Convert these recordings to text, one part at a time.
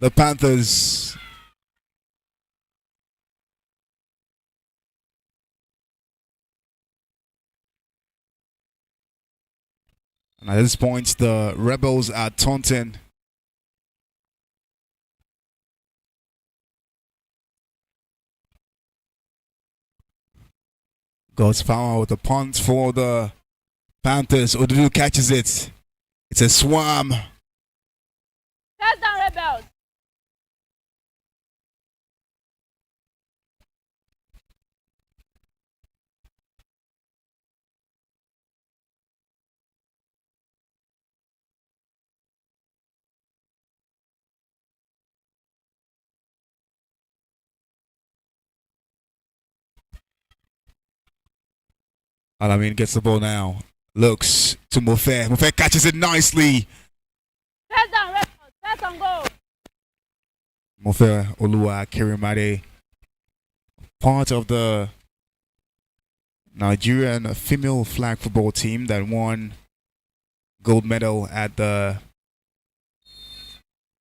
the Panthers. And at this point, the Rebels are taunting. God's power with the punt for the Panthers. Odudu catches it. It's a swarm. First down, Rebels. Alamin gets the ball now. Looks to Mofe. Mofe catches it nicely. First down, Rebels. First on goal. Mofe Olua Kirimade, part of the Nigerian female flag football team that won gold medal at the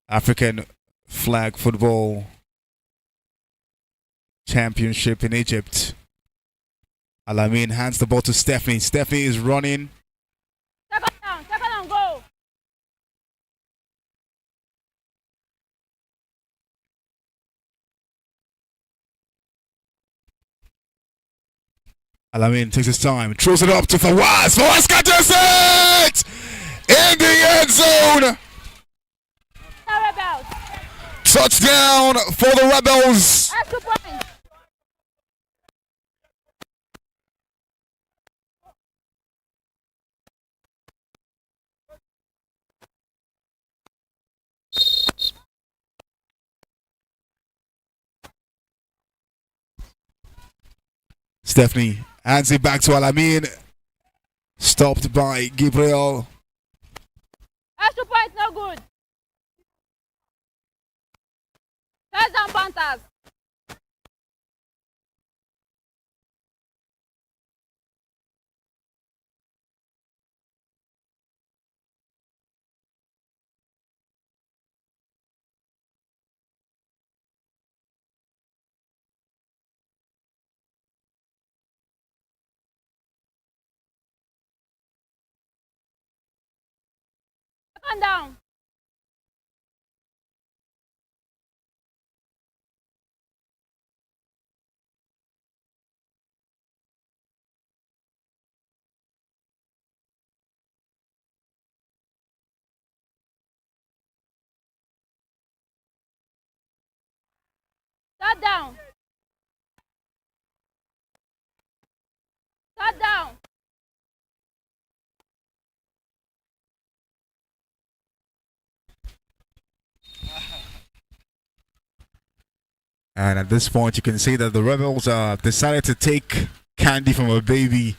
African flag football championship in Egypt. Alamin hands the ball to Stephanie. Stephanie is running. Second on goal. Alamin takes his time, throws it up to Fawaz. Fawaz catches it in the end zone. Rebels. Touchdown for the Rebels. That's 2 points. Stephanie hands it back to Alamin. Stopped by Gabriel. That's 2 points, no good. First down, Panthers. Second down. Third down. Third down. And at this point, you can see that the Rebels decided to take candy from a baby.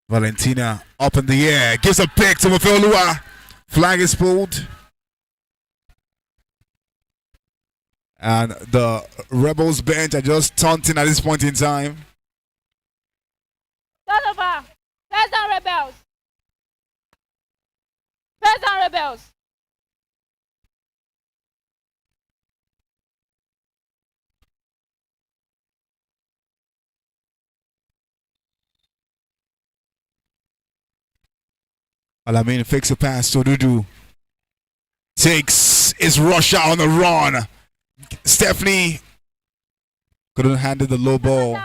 Valentina up in the air, gives a pick to Mafelua. Flag is pulled. And the Rebels bench are just taunting at this point in time. Turnover. First down, Rebels. First down, Rebels. Alamin fakes a pass to Dudu. Takes his rush out on the run. Stephanie couldn't handle the low ball.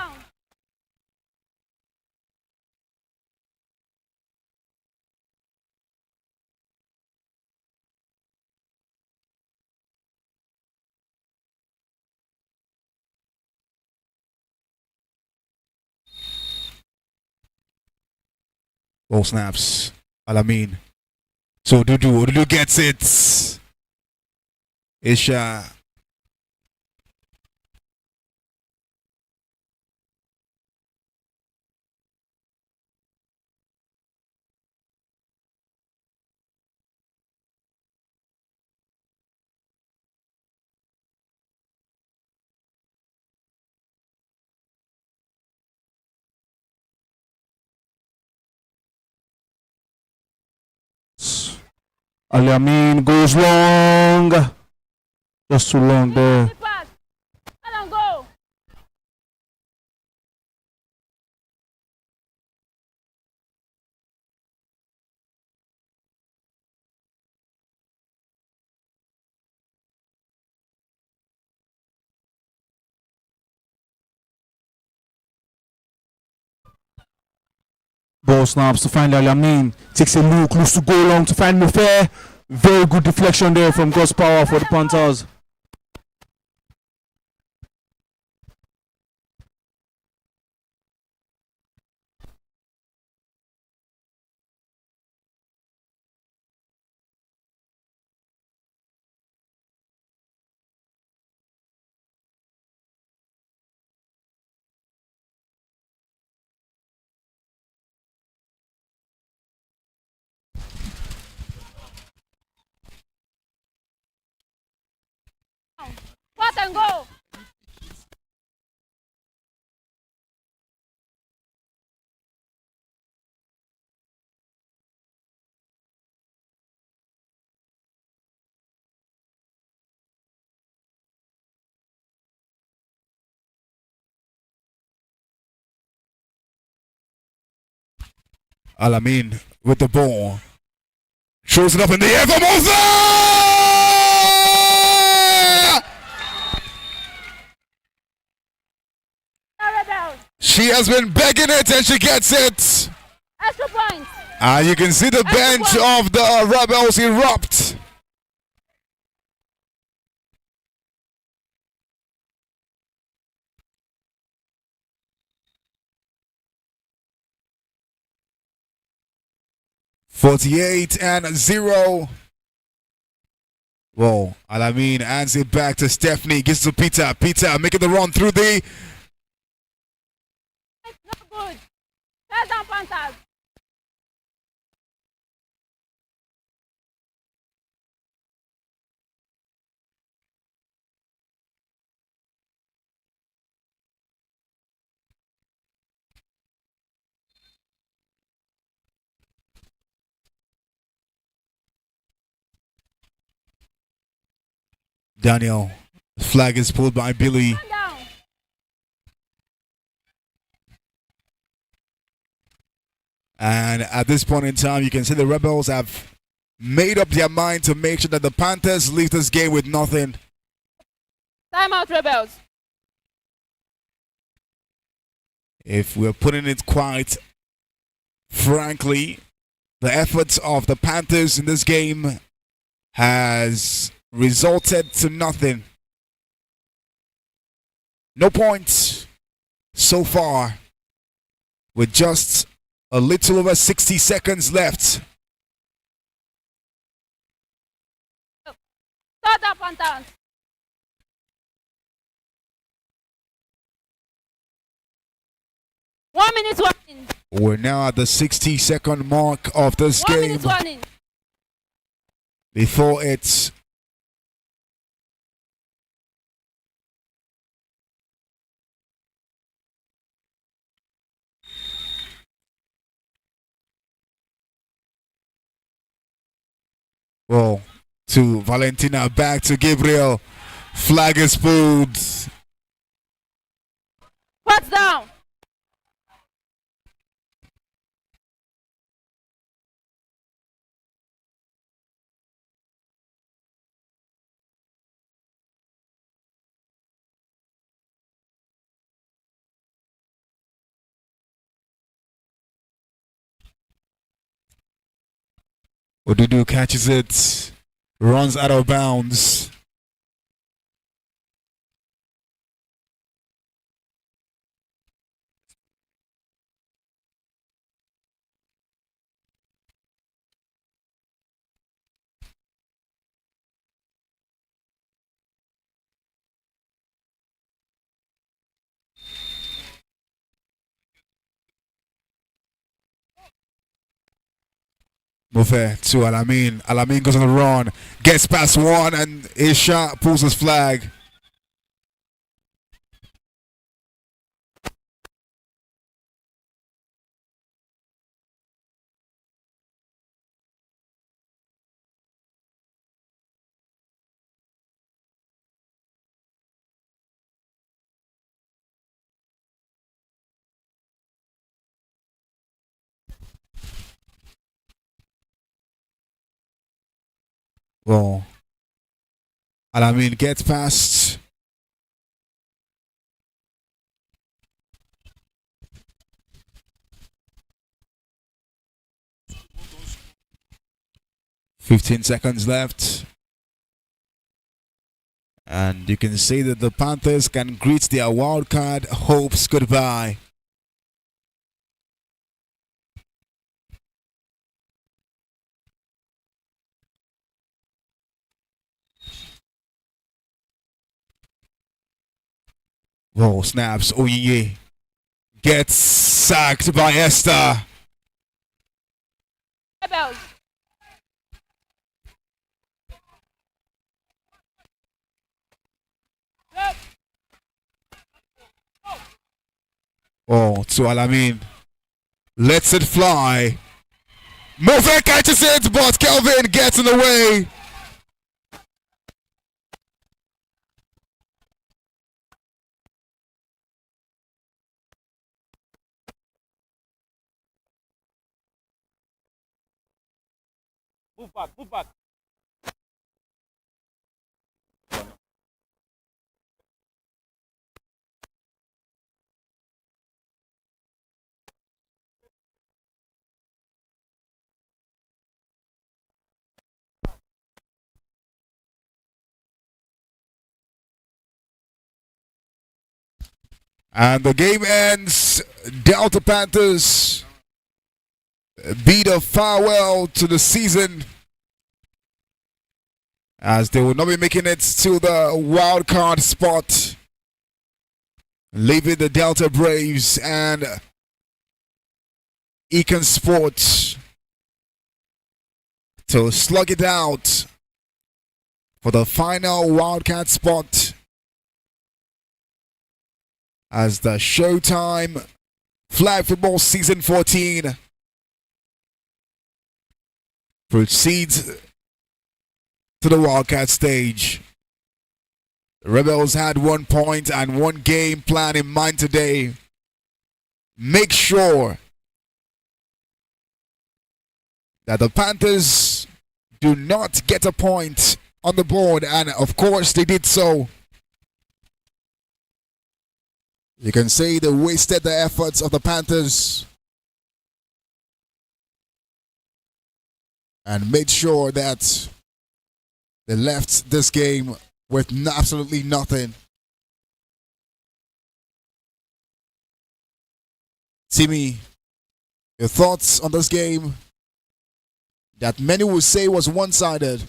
Ball snaps. Alamin. So Dudu gets it. Isha. Al-Yamin goes long. Just too long there. Big pass. Let them go. Ball snaps to find Al-Yamin. Takes a look, looks to go long to find Mufair. Very good deflection there from Gus Power for the Panthers. Pass and go. Al-Amin with the ball. Shows it up in the air for Mosa! Rebels. She has been begging it and she gets it. Extra points. You can see the bench of the Rebels erupt. (48-0). Well, Al-Amin hands it back to Stephanie. Gives to Peter. Peter making the run through the. No good. First down, Panthers. Daniel. Flag is pulled by Billy. Stand down. And at this point in time, you can see the Rebels have made up their mind to make sure that the Panthers leave this game with nothing. Timeout, Rebels. If we're putting it quite frankly, the efforts of the Panthers in this game has resulted to nothing. No points so far, with just a little over 60 seconds left. Start up, Panthers. One minute warning. We're now at the 60-second mark of this 1 game. minute warning. Before it's well, to Valentina, back to Gabriel. Flag is pulled. Pass down. Odudu catches it, runs out of bounds. Mufe to Al-Amin. Al-Amin goes on the run, gets past one, and his shot pulls his flag. Well, Alamin gets past. $15 left. And you can see that the Panthers can greet their wildcard hopes goodbye. Whoa, snaps. Oyeye gets sacked by Esther. Rebels. Oh, to Alamin. Lets it fly. Mofe catches it, but Kelvin gets in the way. Move back, move back. And the game ends. Delta Panthers bid a farewell to the season, as they will not be making it to the wild card spot, leaving the Delta Braves and Econ Sports to slug it out for the final wildcat spot, as the Showtime Flag Football Season 14 proceeds to the wildcat stage. The Rebels had 1 point and 1 game plan in mind today. Make sure that the Panthers do not get a point on the board, and of course they did so. You can say they wasted the efforts of the Panthers and made sure that they left this game with absolutely nothing. Timmy, your thoughts on this game that many would say was one-sided?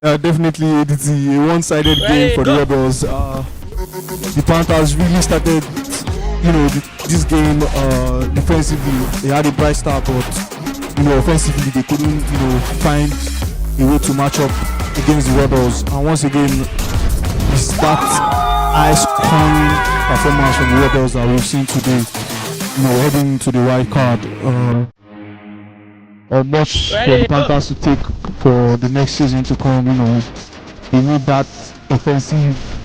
Definitely, it's a one-sided game for the Rebels. The Panthers really started, this game defensively. They had a bright start, but offensively they couldn't, find a way to match up against the Rebels. And once again, it's that high-scoring performance from the Rebels that we've seen today. Heading to the wild card. Or much for the Panthers to take for the next season to come. They need that offensive.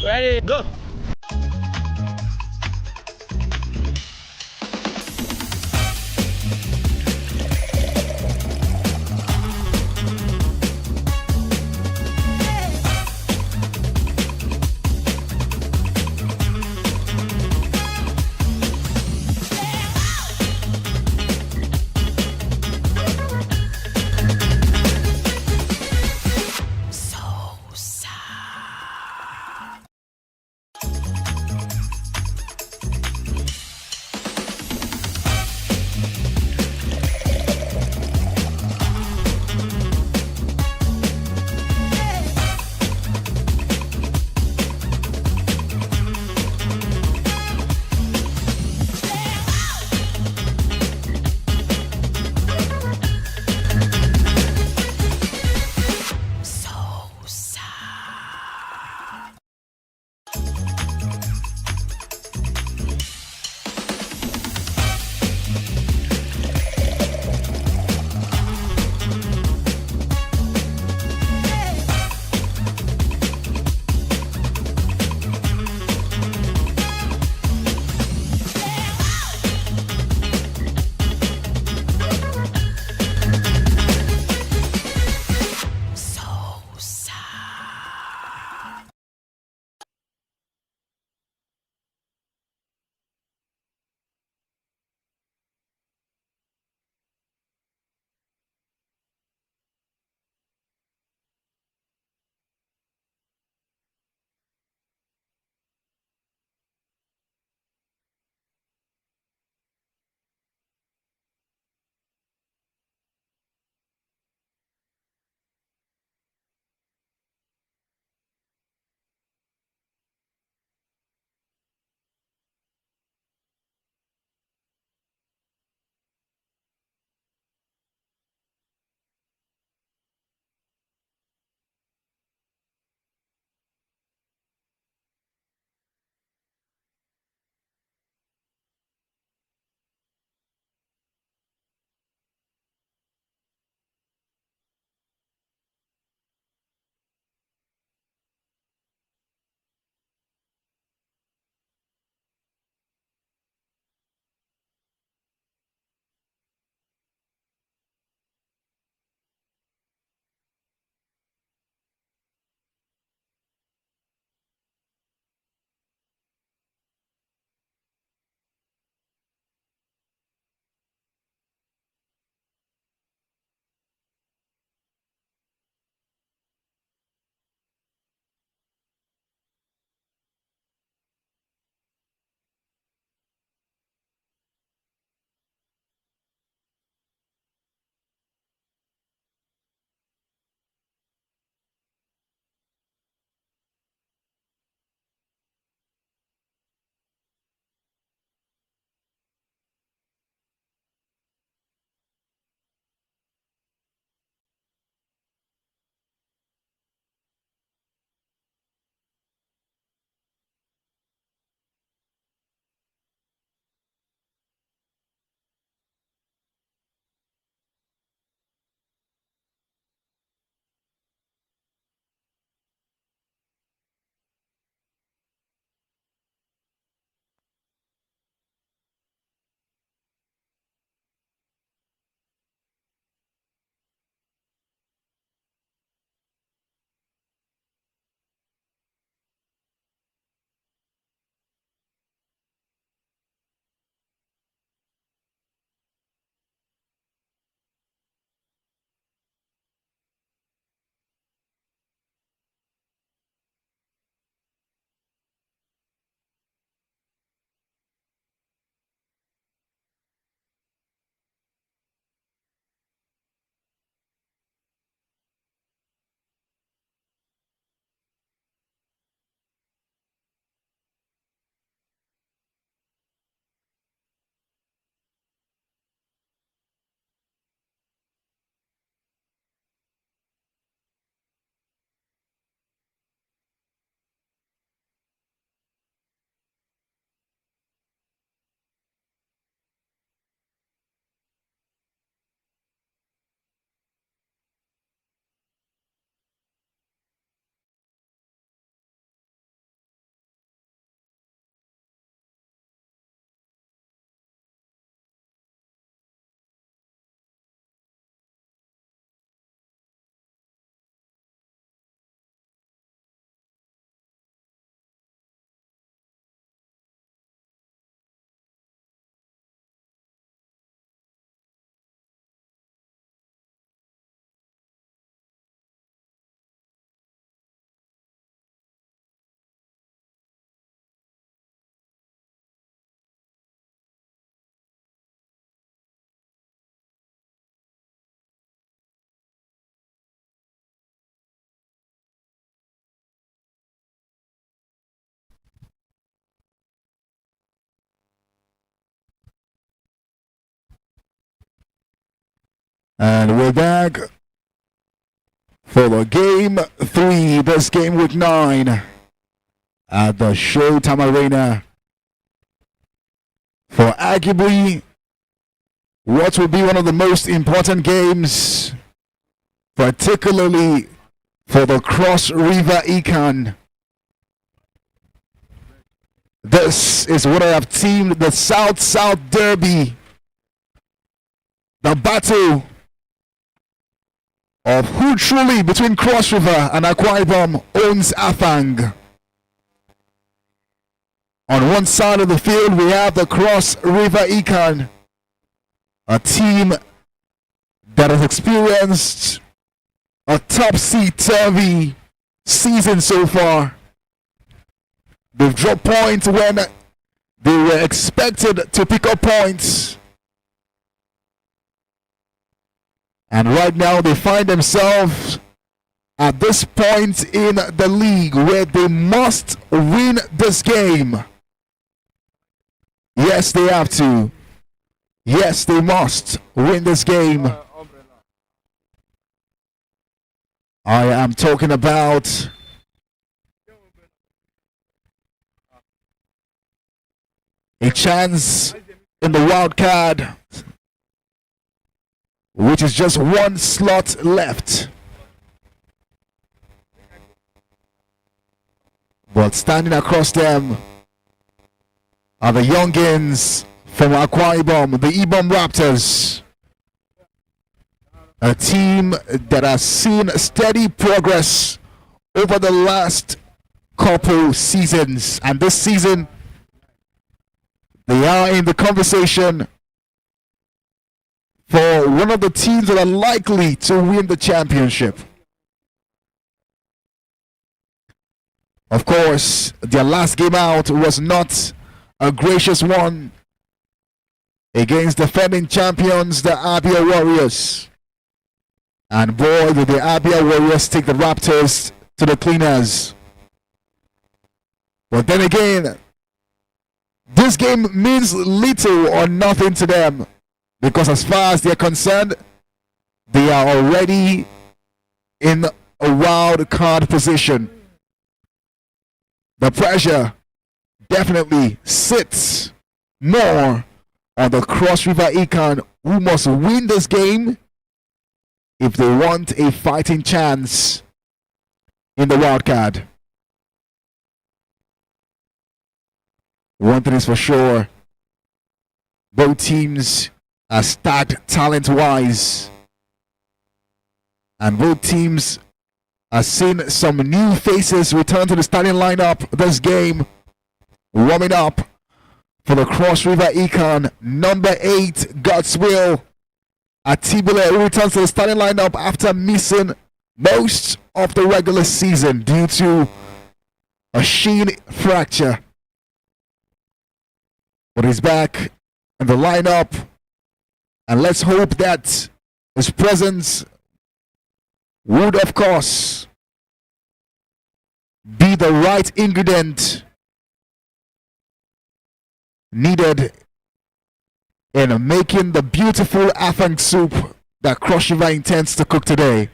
Ready, go. And we're back for the game 3, this game week 9 at the Showtime Arena for arguably what will be one of the most important games, particularly for the Cross River Econ. This is what I have teamed the South-South Derby, the battle of who truly between Cross River and Akwa Ibom owns Afang. On one side of the field we have the Cross River Econ, a team that has experienced a topsy-turvy season so far. They've dropped points when they were expected to pick up points. And right now they find themselves at this point in the league where they must win this game. Yes, they have to. Yes, they must win this game. I am talking about a chance in the wild card, which is just one slot left. But standing across them are the youngins from Akwa Ibom, the Ibom Raptors. A team that has seen steady progress over the last couple seasons. And this season, they are in the conversation for one of the teams that are likely to win the championship. Of course, their last game out was not a gracious one against defending champions, the Abia Warriors. And boy, did the Abia Warriors take the Raptors to the cleaners. But then again, this game means little or nothing to them, because as far as they're concerned, they are already in a wild card position. The pressure definitely sits more on the Cross River Econ, who must win this game if they want a fighting chance in the wild card. One thing is for sure, both teams are stacked talent-wise, and both teams are seeing some new faces return to the starting lineup this game. Warming up for the Cross River Econ, number 8, Godswill Atibule, who returns to the starting lineup after missing most of the regular season due to a shin fracture. But he's back in the lineup, and let's hope that his presence would, of course, be the right ingredient needed in making the beautiful afang soup that Cross River intends to cook today.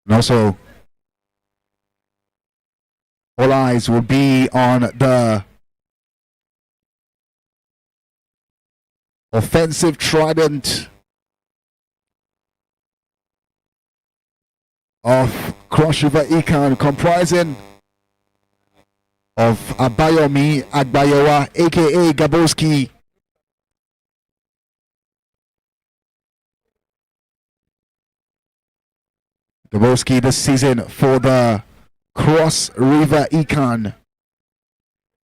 And also, all eyes will be on the offensive trident of Cross River Econ, comprising of Abayomi Agbayowa, aka Gaboski, this season for the Cross River Econ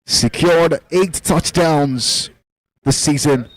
secured 8 touchdowns this season.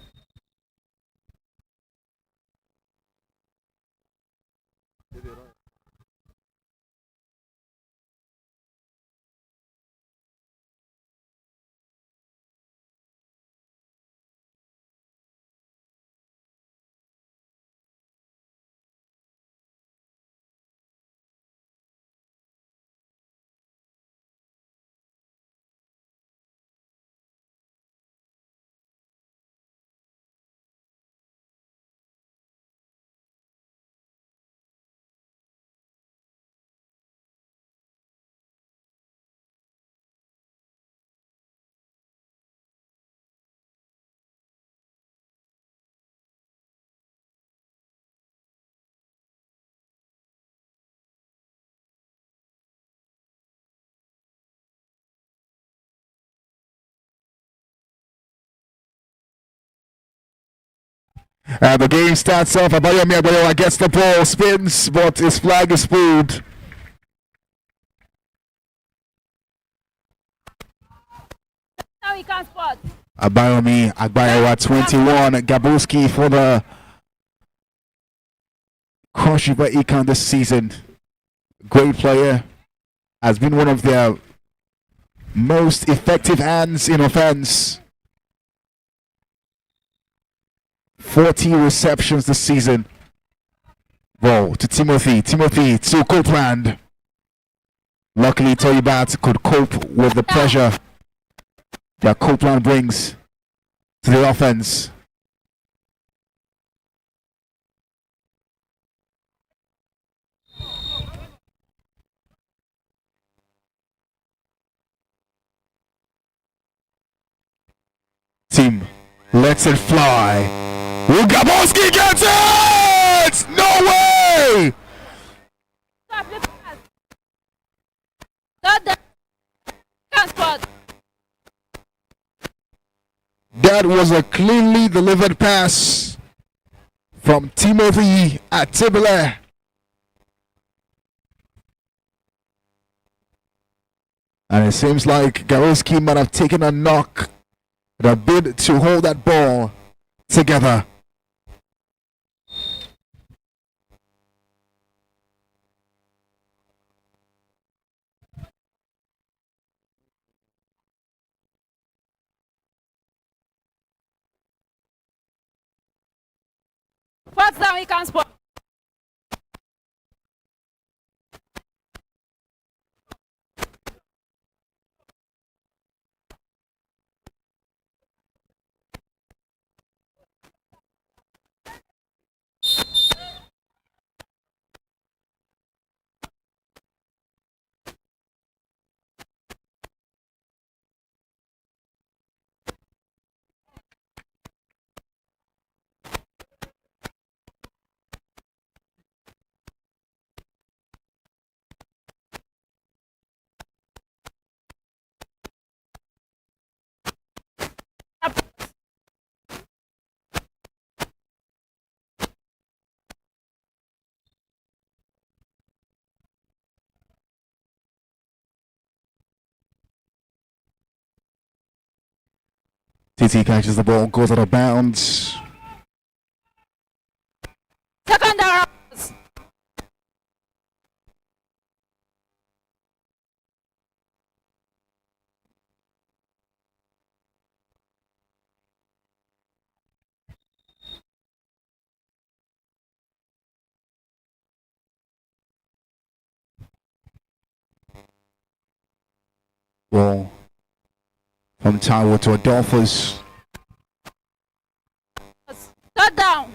The game starts off. Abayomi Agbayowa gets the ball, spins, but his flag is pulled. Now we can spot. Abayomi Agbayowa 21. Gabuski for the Cross River Econ this season. Great player. Has been one of their most effective hands in offense. 40 receptions this season. Ball to Timothy. Timothy to Copeland. Luckily, Toyibat could cope with the pressure that Copeland brings to the offense. Team lets it fly. Gaboski gets it! No way! Stop the pass. Stop the can spot. That was a cleanly delivered pass from Timothy Atibile. And it seems like Gaboski might have taken a knock, a bid to hold that ball together. First down, we can spot. TT catches the ball, goes out of bounds. Second down. Ball from Taiwo to Adolphus. Third down.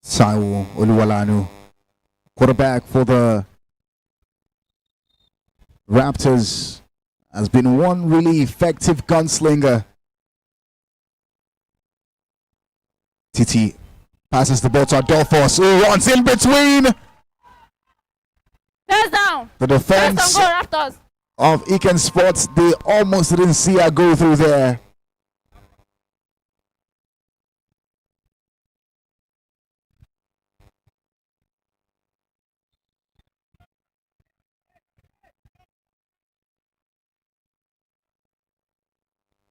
Taiwo Oluwalanu, quarterback for the Raptors, has been one really effective gunslinger. TT passes the ball to Adolphus, who runs in between First down. the First defense down, go Raptors. of Eken Sports. They almost didn't see her go through there.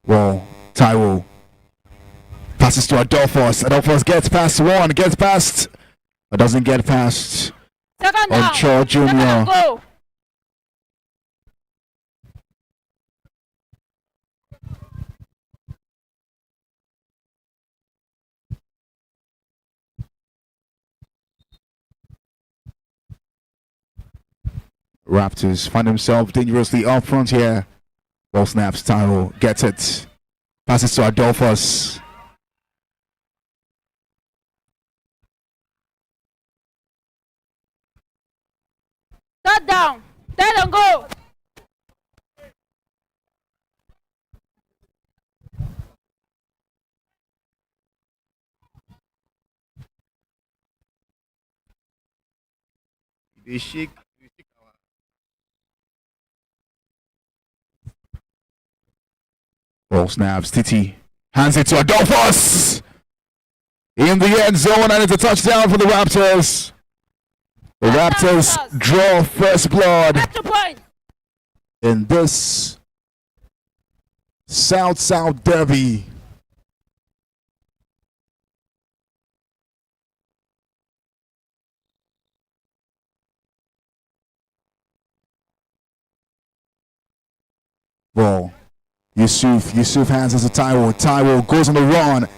Well, Taiwo passes to Adolphus. Adolphus gets past one, gets past, but doesn't get past Second down. Oncho Second down, Jr. go. Raptors find themselves dangerously up front here. Ball snaps, Taiwo gets it. Passes to Adolphus. Third down. Third down, go. They shake. Ball snaps. Titi hands it to Adolphus in the end zone, and it's a touchdown for the Raptors. The Raptors draw first blood Extra point. in this South-South derby. Ball. Yusuf hands it to Taiwo. Taiwo goes on the run.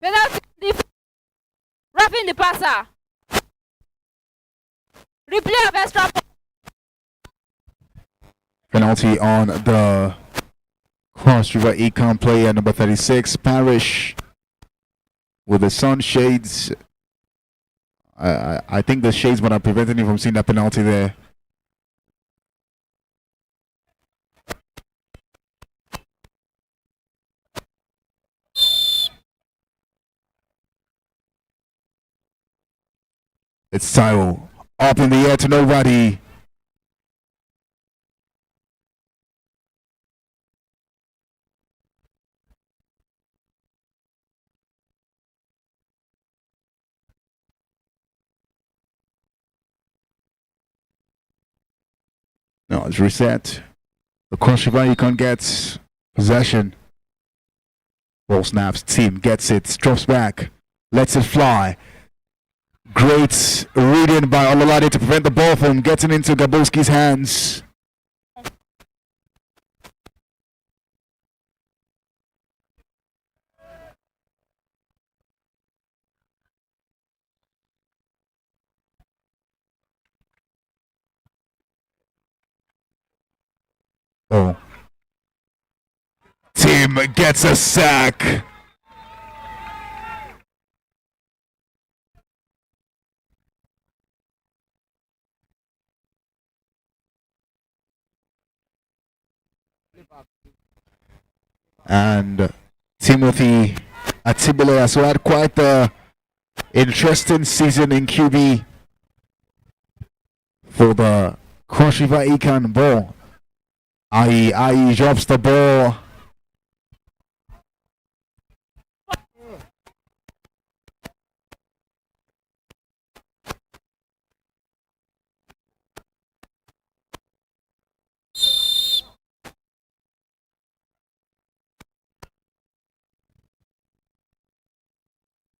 Penalty. Roughing the passer. Replay of extra point. Penalty on the Cross River Econ player number 36, Parrish, with the sunshades. I think the shades might have prevented him from seeing that penalty there. It's Taiwo up in the air to nobody. No, it's reset. The Cross River Econ gets possession. Ball snaps. Team gets it. Drops back. Lets it fly. Great reading by Ololade to prevent the ball from getting into Gabowski's hands. Oh. Team gets a sack. And Timothy Atibile has had quite the interesting season in QB for the Cross River Econ ball. IE drops the ball.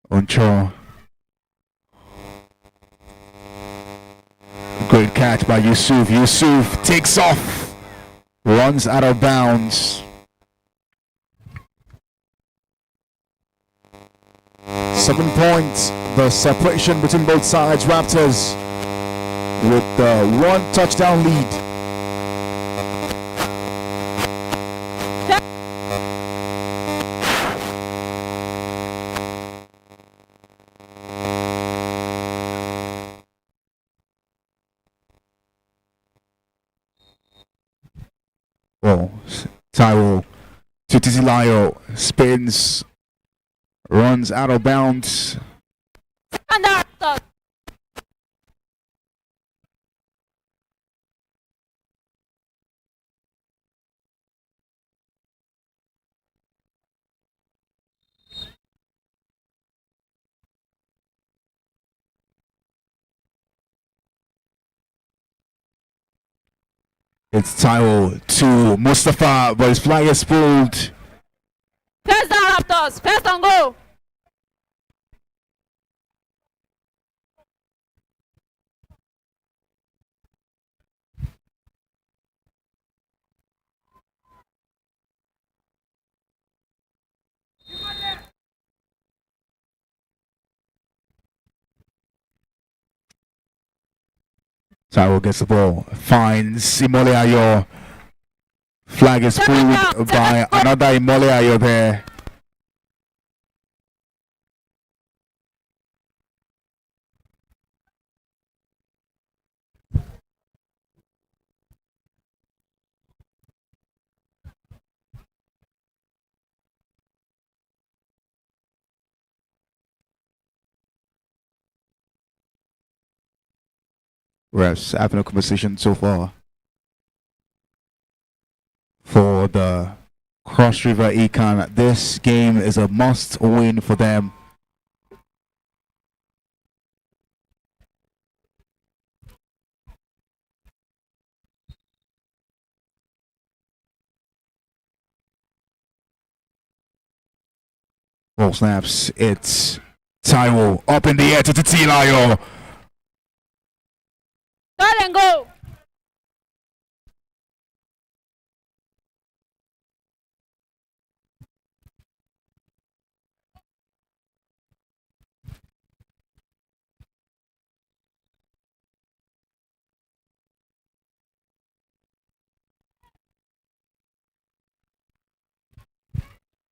Uncho. Great catch by Yusuf. Yusuf takes off. Runs out of bounds. 7 points. The separation between both sides. Raptors with the 1 touchdown lead. Oh, Taiwo to Titilayo, spins, runs out of bounds. And Raptors. It's Taiwo to Mustafa, but his flag is pulled. First down Raptors. First and goal. Taiwo gets the ball, finds Imole Ayo. Flag is pulled by another Imole Ayo there. Refs having a conversation so far for the Cross River Econ. This game is a must win for them. Ball snaps. It's Taiwo up in the air to Titilayo. Third and go.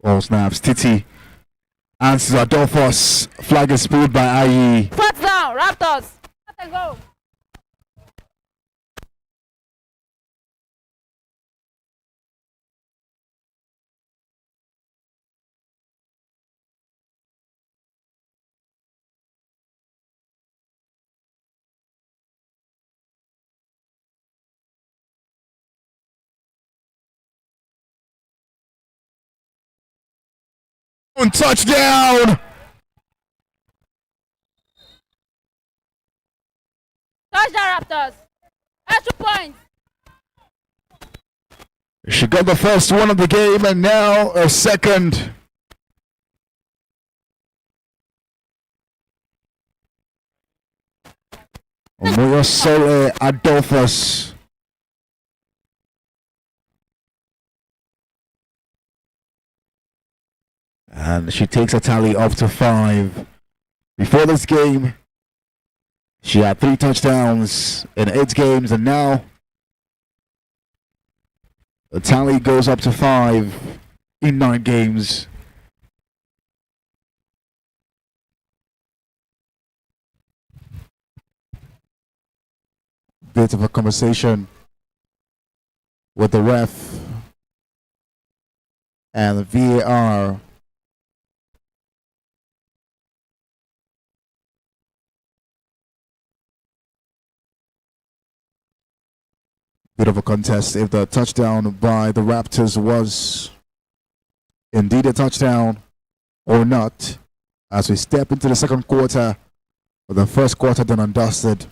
Ball snaps. Titi answers Adolphus. Flag is pulled by IE. Fourth down. Raptors. Fourth and go. Touchdown! Touchdown Raptors. Extra points. She got the first one of the game and now a second. Moyosole Adolphus. And she takes a tally up to 5. Before this game, she had 3 touchdowns in 8 games, and now the tally goes up to 5 in 9 games. Bit of a conversation with the ref and the VAR. Bit of a contest if the touchdown by the Raptors was indeed a touchdown or not, as we step into the second quarter, with the first quarter done and dusted.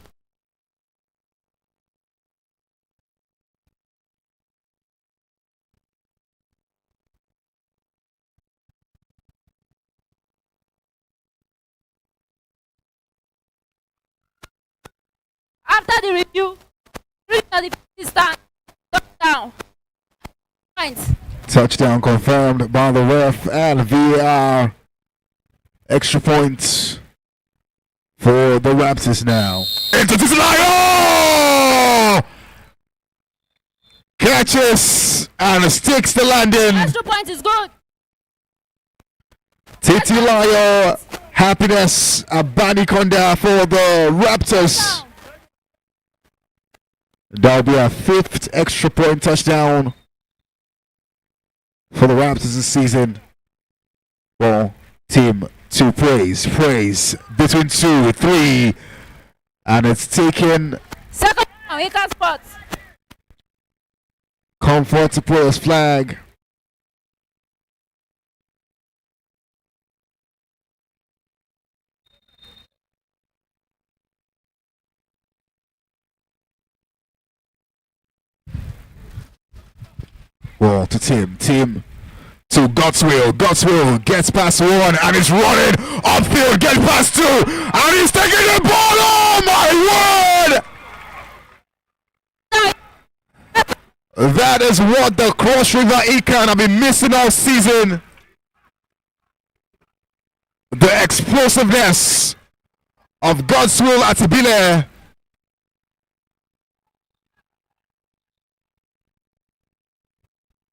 After the review, the stand. Touchdown. Points. Touchdown confirmed by the ref and VAR. Extra points for the Raptors now. Into Titilayo! Catches and sticks the landing. Extra point is good. Titilayo, happiness, Abani Konda for the Raptors. Touchdown. That'll be a 5th extra point touchdown for the Raptors this season. Well, team to praise between 2, 3, and it's taken Second down. Econ Sports. comfort to put his flag. Well, to Tim to Godswill gets past 1 and is running upfield, get past 2, and he's taking the ball. Oh my word! That is what the Cross River Econ have been missing all season. The explosiveness of Godswill Atibile.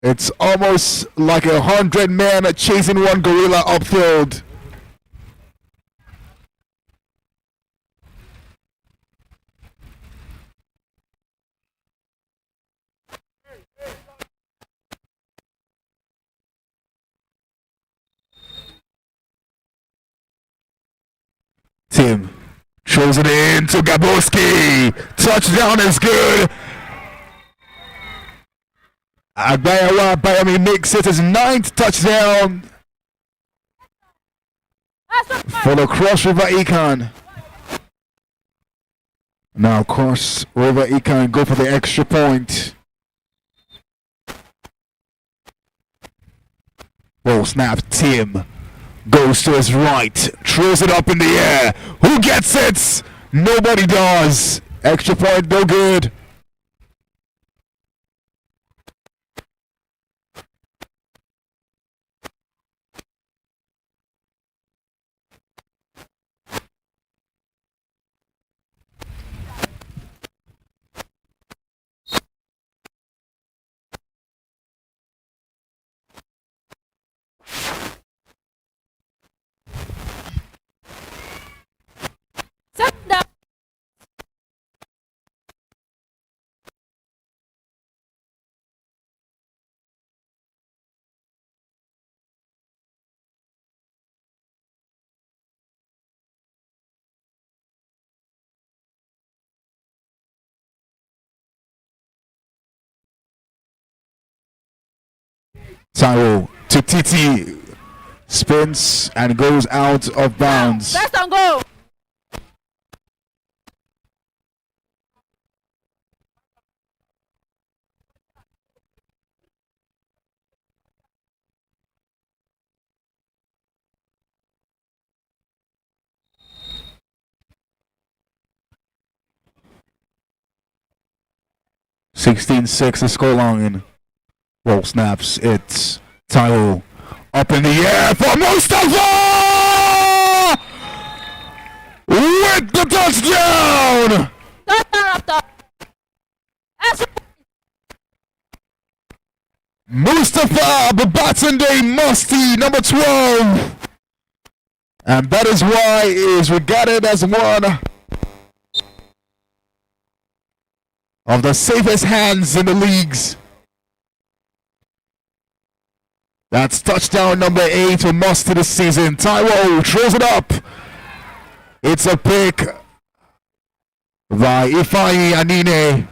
It's almost like 100 men chasing one gorilla upfield. Tim throws it in to Gaboski. Touchdown is good. Bayami makes it his 9th touchdown for the Cross River Econ. Now Cross River Econ go for the extra point. Ball snap, Tim goes to his right, throws it up in the air. Who gets it? Nobody does. Extra point, no good. Sit down. Taro to TT, spins and goes out of bounds. First and goal. (16-6) the scoreline. Roll snaps. It's Taro up in the air for Mustafa with the touchdown. Touchdown after. Mustafa Babatunde Musti, number 12. And that is why he is regarded as one of the safest hands in the leagues. That's touchdown number 8 for Musti this season. Taiwo throws it up. It's a pick by Ifeanyi Anine.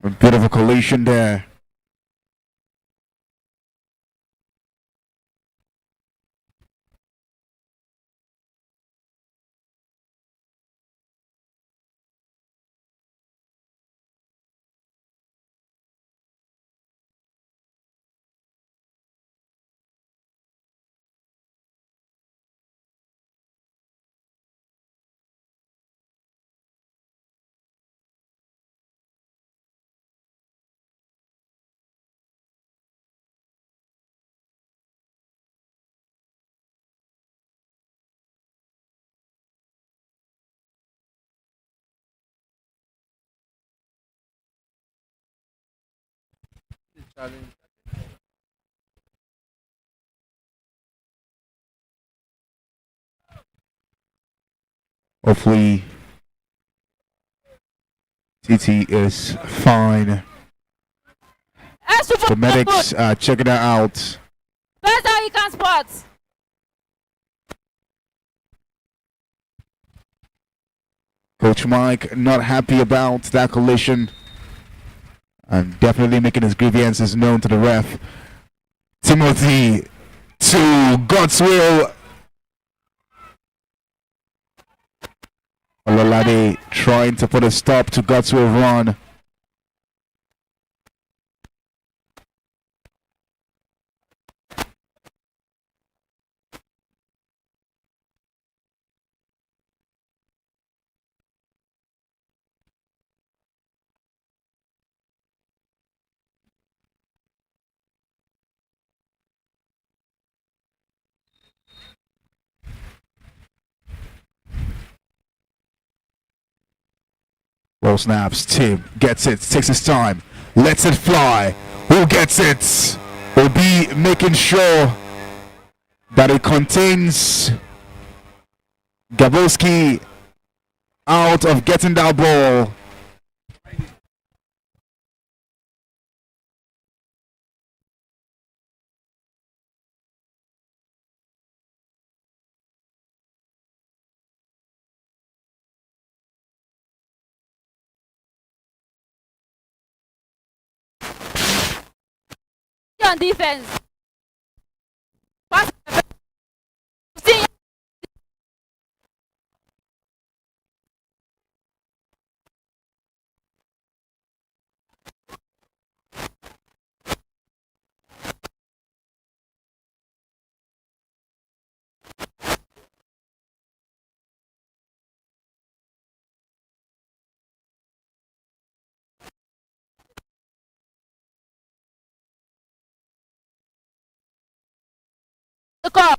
A bit of a collision there. Hopefully TT is fine. The medics checking her out. Best how you can sports. Coach Mike not happy about that collision and definitely making his grievances known to the ref. Timothy to God's will. Olalade trying to put a stop to God's will run. Ball snaps. Tim gets it. Takes his time. Lets it fly. Who gets it? Will be making sure that it contains Gaboski out of getting that ball. On defense. Pass. See. The call.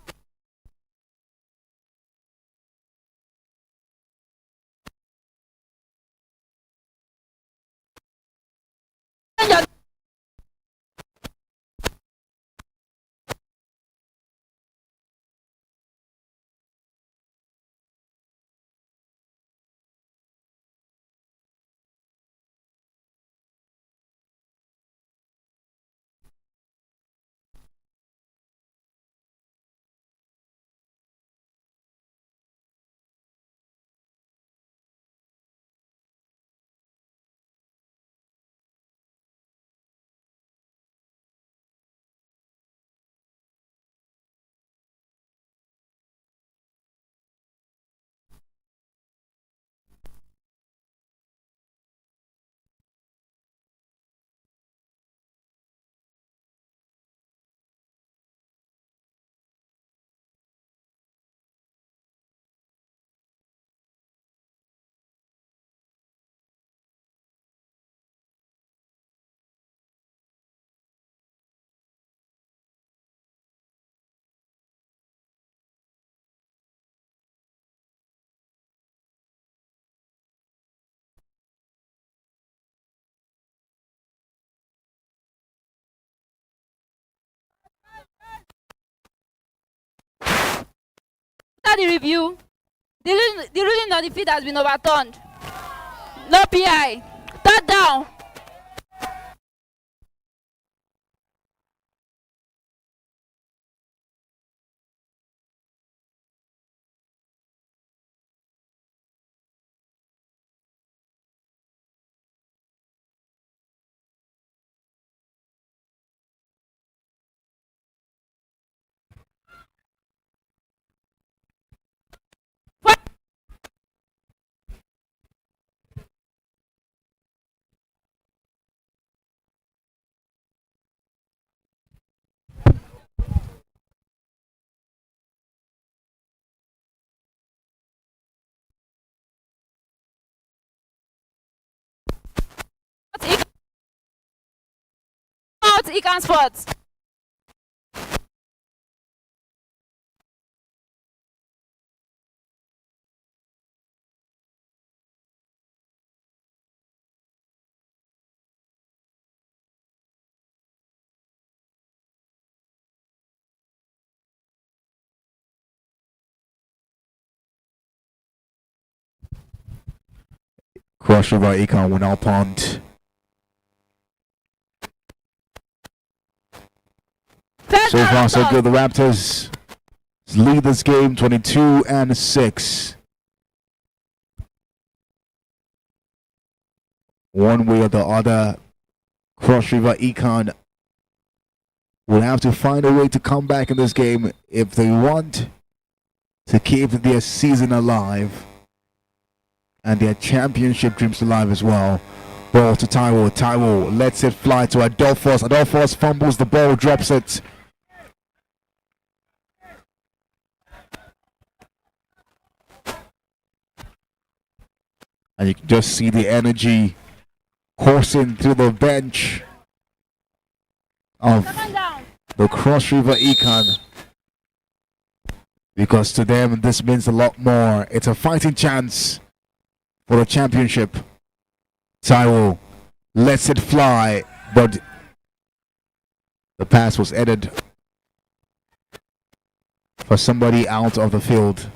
After the review, the ruling on the field has been overturned. No PI. Third down. Out Econ Sports. Cross River Econ will now punt. So far, so good. The Raptors lead this game 22-6. One way or the other, Cross River Econ will have to find a way to come back in this game if they want to keep their season alive and their championship dreams alive as well. Ball to Taiwo. Taiwo lets it fly to Adolphus. Adolphus fumbles the ball, drops it. And you can just see the energy coursing through the bench of the Cross River Econ. Because to them, this means a lot more. It's a fighting chance for the championship. Taiwo lets it fly, but the pass was headed for somebody out of the field.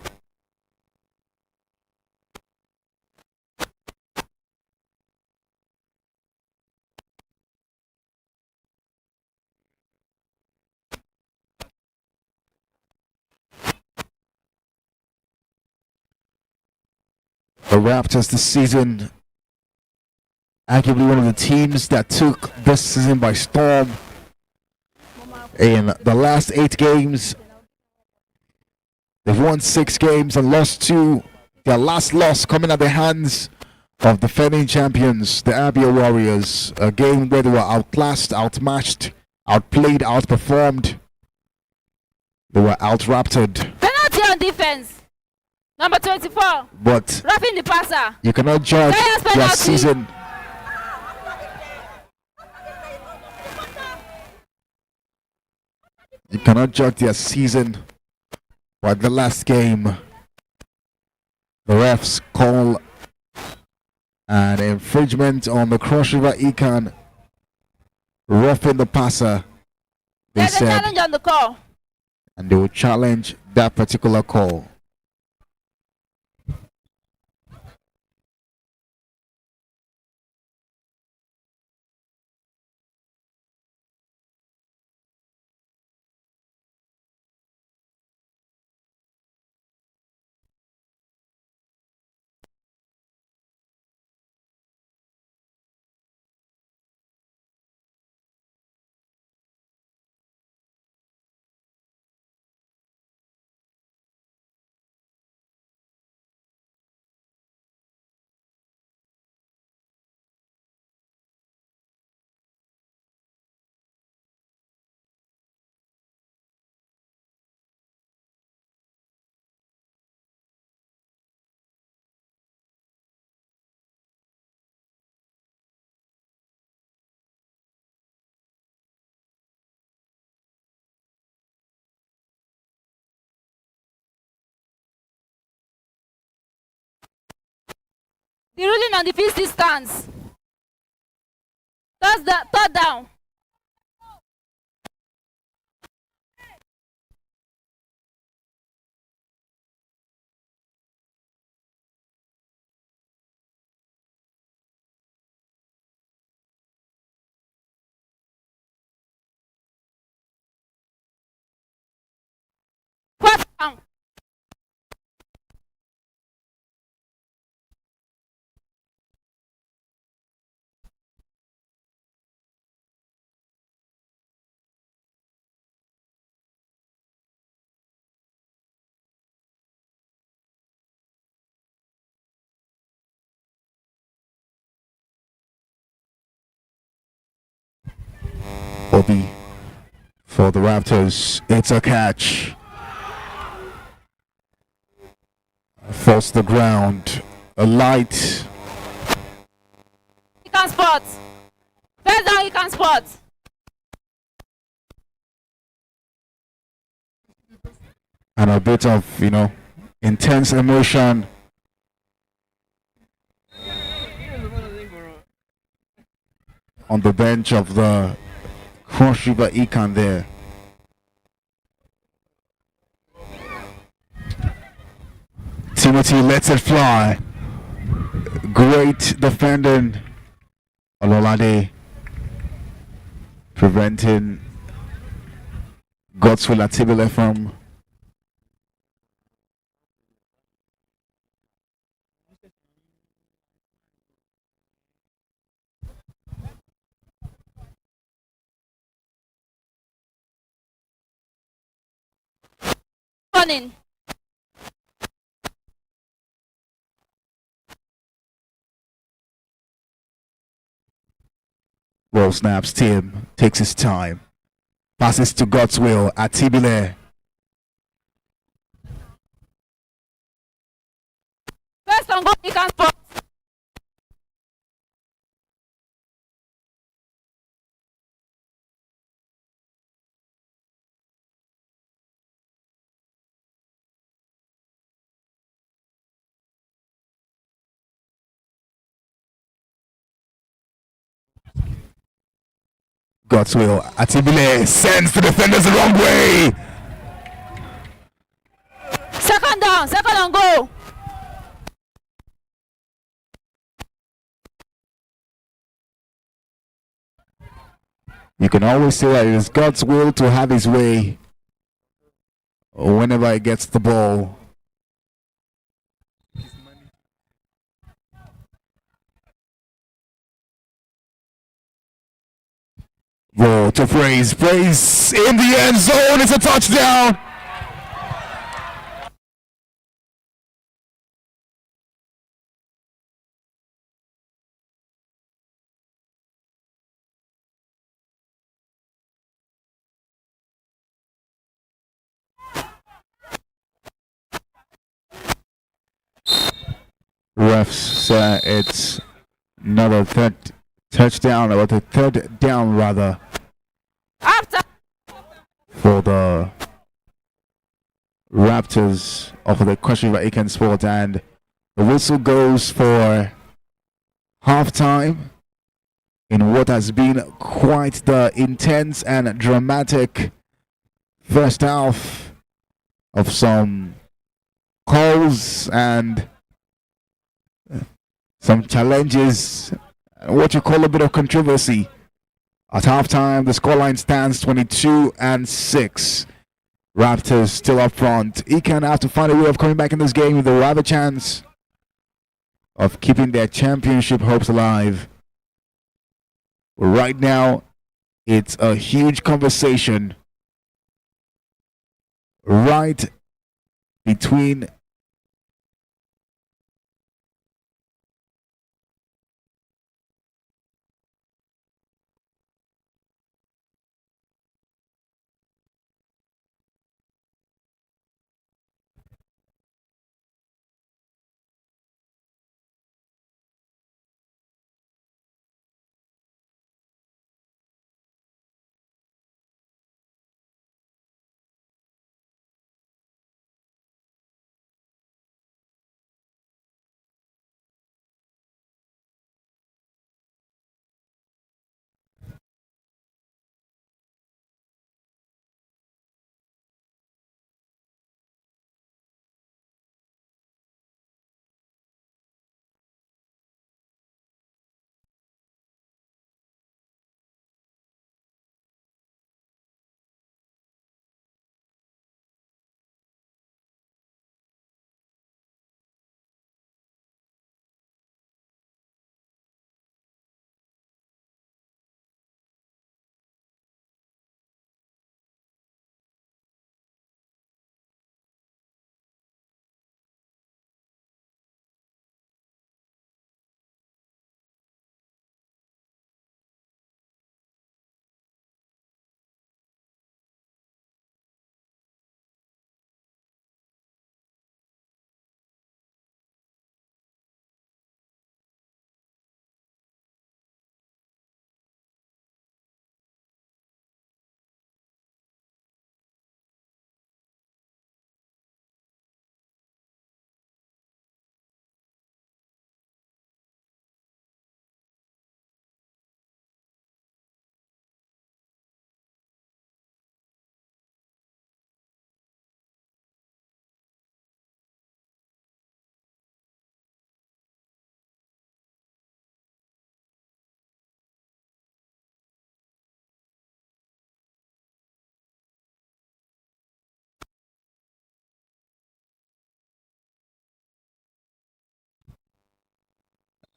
The Raptors this season, arguably one of the teams that took this season by storm. In the last 8 games, they've won 6 games and lost 2. Their last loss coming at the hands of defending champions, the Abia Warriors. A game where they were outclassed, outmatched, outplayed, outperformed. They were outraptured. Penalty on defense. Number 24. But Roughing the passer. you cannot judge Giants their penalty. season. You cannot judge their season by the last game. The refs call an infringement on the Cross River Econ, roughing the passer, they There's a said, challenge on the call. and they will challenge that particular call. The ruling on the field stands. Third down. Fourth down. Obi for the Raptors. It's a catch. Falls to the ground. A light. He can spot. First down, he can spot. And a bit of, intense emotion. On the bench of the Cross River Econ there. Timothy lets it fly. Great defending. Ololade preventing Godswill Atibile from Running. Well snaps. Tim takes his time. Passes to Godswill Atibile. First on goal, he can spot. God's will. Atibile sends the defenders the wrong way. Second down, second and goal. You can always say that it is God's will to have his way whenever he gets the ball. Roll to Praise in the end zone. It's a touchdown. Refs say it's another touchdown, or the third down rather, After for the Raptors of the Question by Aiken Sport, and the whistle goes for halftime in what has been quite the intense and dramatic first half of some calls and some challenges, what you call a bit of controversy. At halftime, the scoreline stands 22-6. Raptors still up front. Aiken have to find a way of coming back in this game. They will have a chance of keeping their championship hopes alive. Right now, it's a huge conversation right between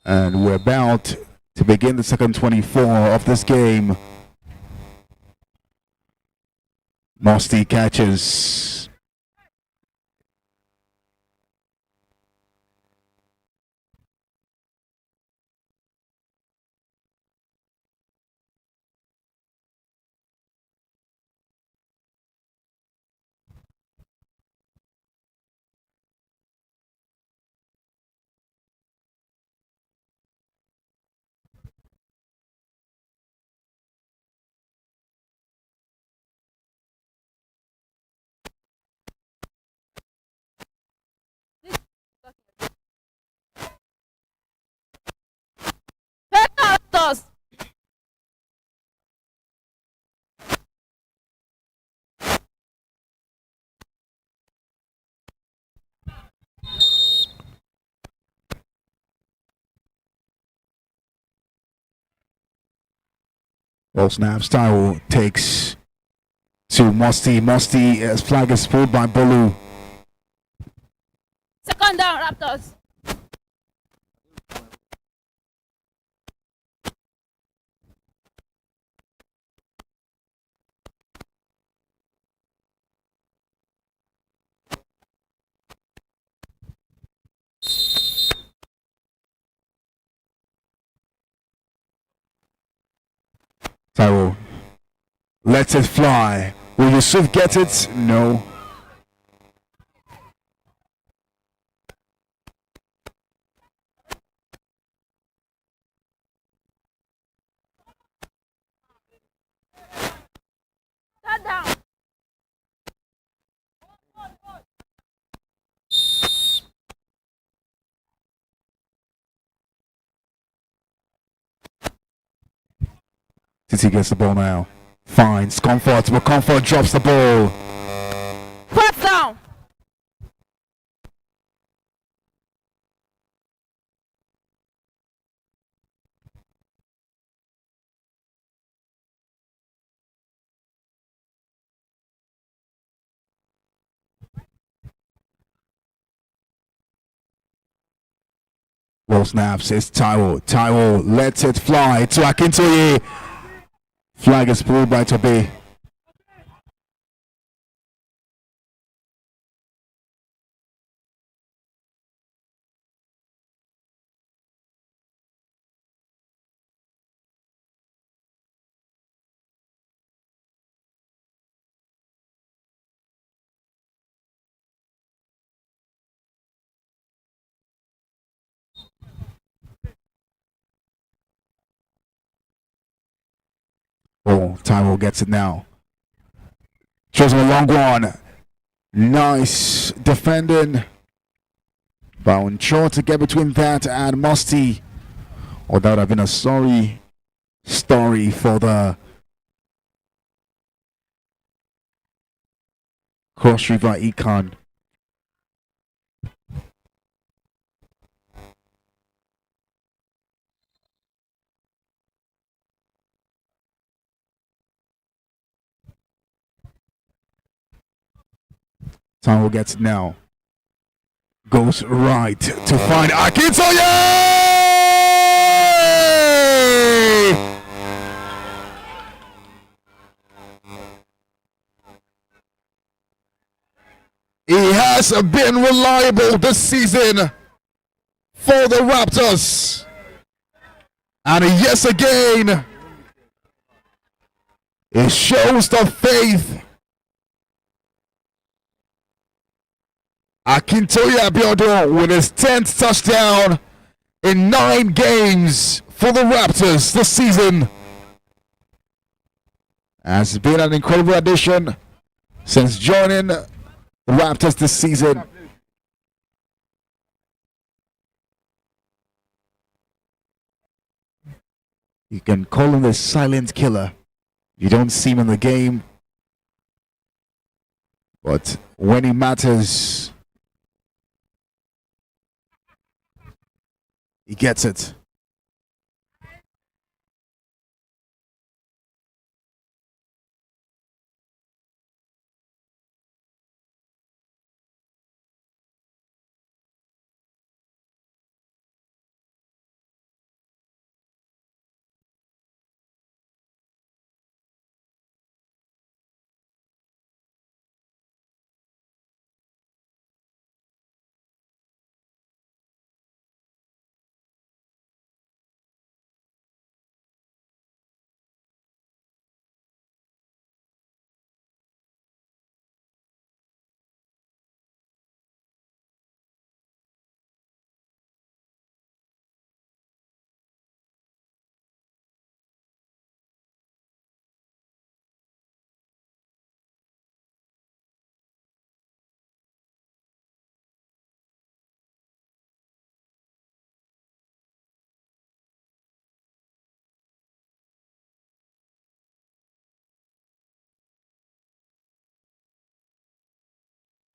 and we're about to begin the second 24 of this game. Musty catches. Ball snaps. Taiwo takes to Musty. Musty flag is pulled by Bolu. Second down, Raptors. Taiwo lets it fly. Will Yusuf get it? No. Third down. Titi gets the ball now. Finds Comfort, but Comfort drops the ball. Fourth down. Ball snaps. It's Taiwo. Taiwo lets it fly to Akintoye. Flag is pulled by Tobe. Oh, Taiwo gets it now. Shows him a long one. Nice defending. Bound short to get between that and Musty. Or that would have been a sorry story for the Cross River Econ. Taiwo gets it now. Goes right to find Akintoye! He has been reliable this season for the Raptors. And yes, again, it shows the faith. Akintoye Abiodun with his 10th touchdown in 9 games for the Raptors this season. Has been an incredible addition since joining the Raptors this season. You can call him the silent killer. You don't see him in the game, but when he matters, he gets it.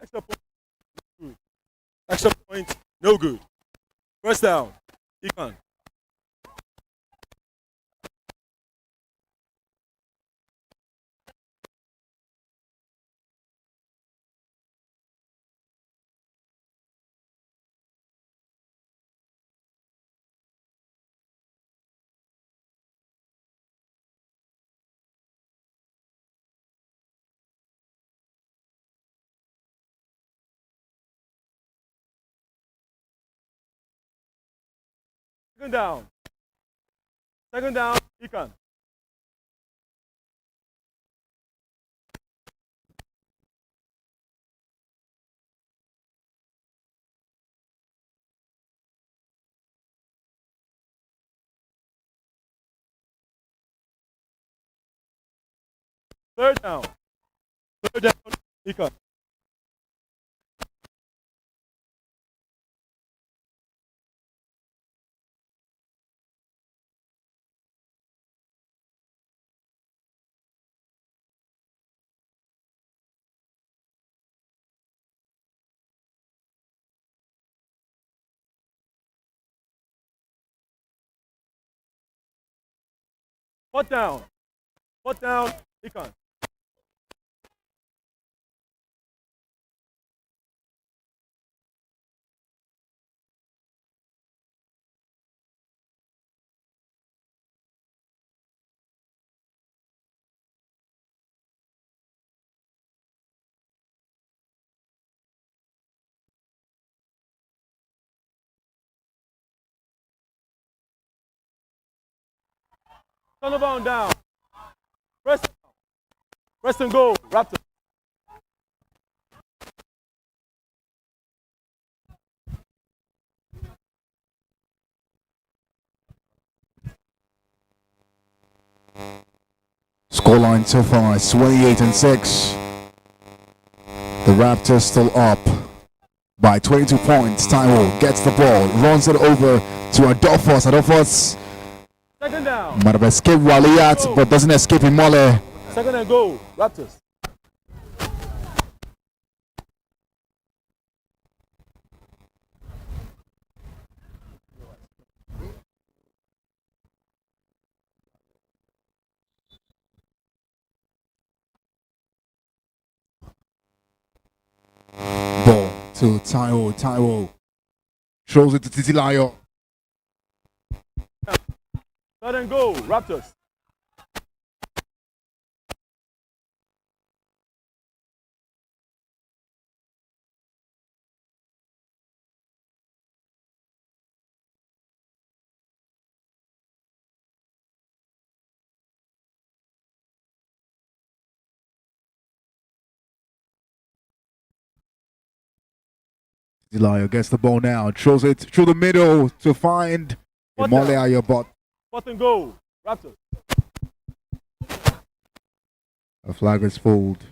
Extra point, good. Extra point, no good. First down, Econ. Second down. Second down, Econ. Third down. Third down, Econ. Fourth down. Fourth down, Econ. Turn the ball down. Press and go, Raptors. Scoreline so far is 28-6. The Raptors still up by 22 points. Taiwo gets the ball, runs it over to Adolphus. Adolphus Second down. might have escaped Waliyat, but doesn't escape Imole. Second and go, Raptors. Ball to Taiwo. Taiwo throws it to Titilayo. Third and go, Raptors. Titilayo gets the ball now, throws it through the middle to find Imole Ayobot. Fourth and go, Raptors. A flag is pulled.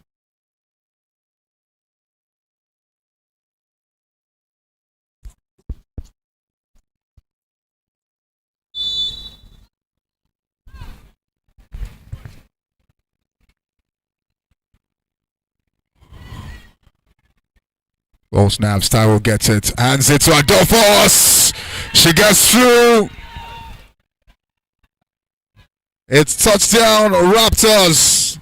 Ball snaps, Taiwo gets it, hands it to Adolphus. She gets through. It's touchdown, Raptors.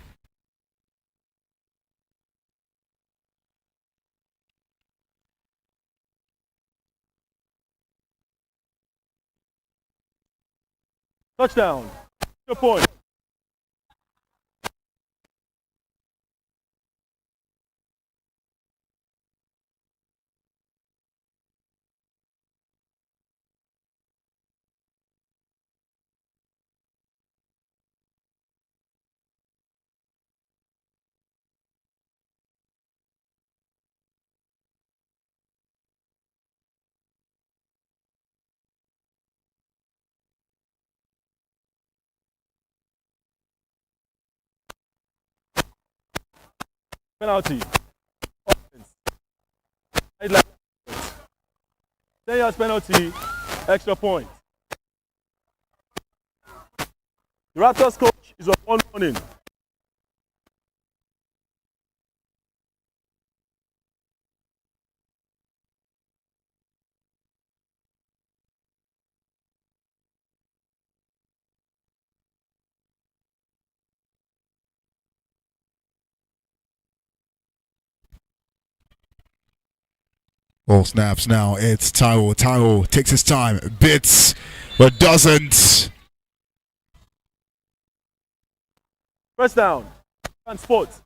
Touchdown. Your point. Penalty. Offense. 10 yards penalty, extra point. The Raptors coach is on one warning. Ball snaps now. It's Taiwo. Taiwo takes his time, bits, but doesn't. First down. And sports.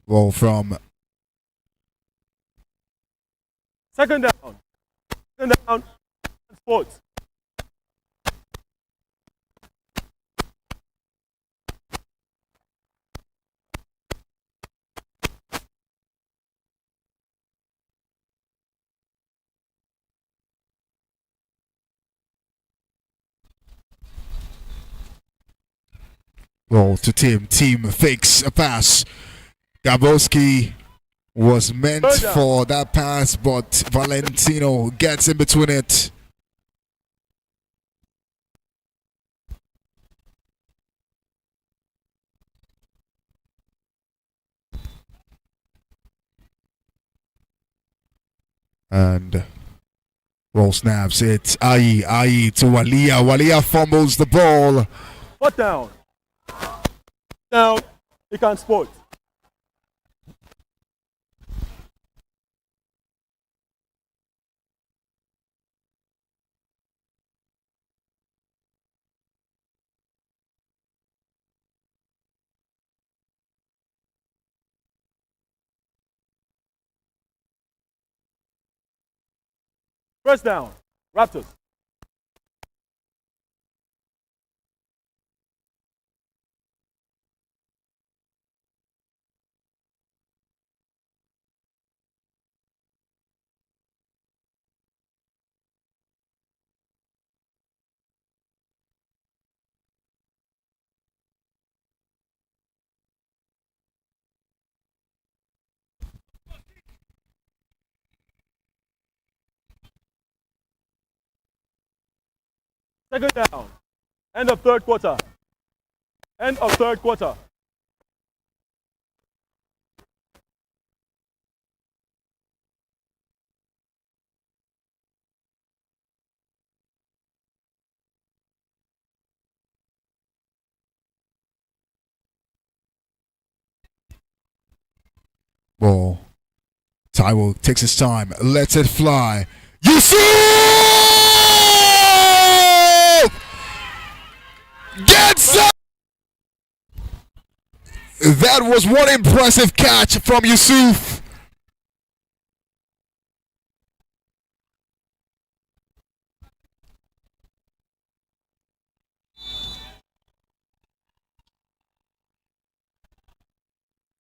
Well, from Second down. Second down. Sports. well to Team. Team fakes a pass. Gabowski was meant Third down. for that pass, but Valentino gets in between it. And roll snaps. It's Ayi to Walia. Walia fumbles the ball. Fourth down. Down. You can sport. First down. Raptors. Second down. End of third quarter. End of third quarter. Ball. Taiwo takes his time, lets it fly. Yusuf gets up. That was one impressive catch from Yusuf.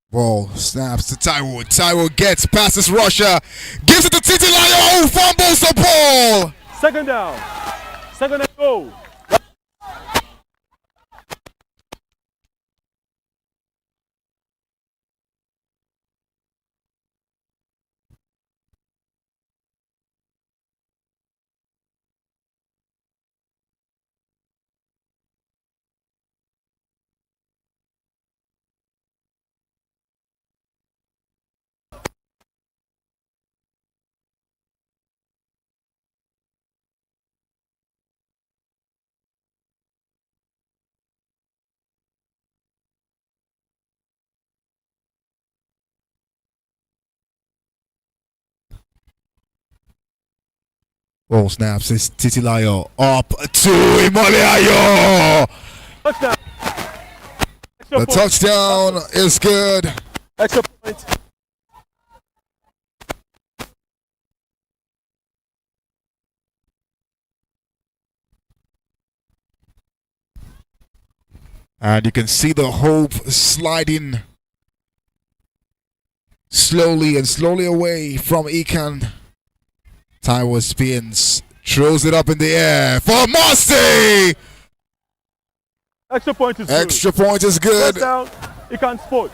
Ball snaps to Taiwo. Taiwo gets past his rusher, gives it to Titi Layo, who fumbles the ball. Second down. Second and goal. Ball snaps, it's Titi Layo up to Imoliayo. Touchdown. Extra The point. touchdown is good. Extra point. And you can see the hope sliding slowly and slowly away from Ekan. Taiwo spins, throws it up in the air for Mosti. Extra point is Extra point is good. good. First down. You can sport.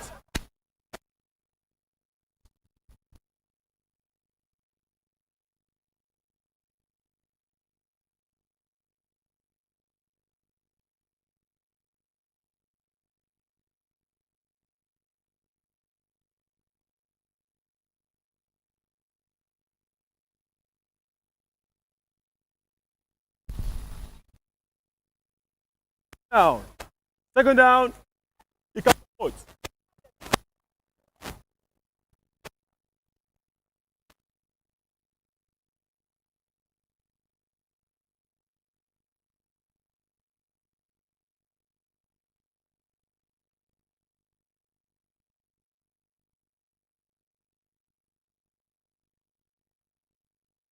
Down. Second down. You can sport.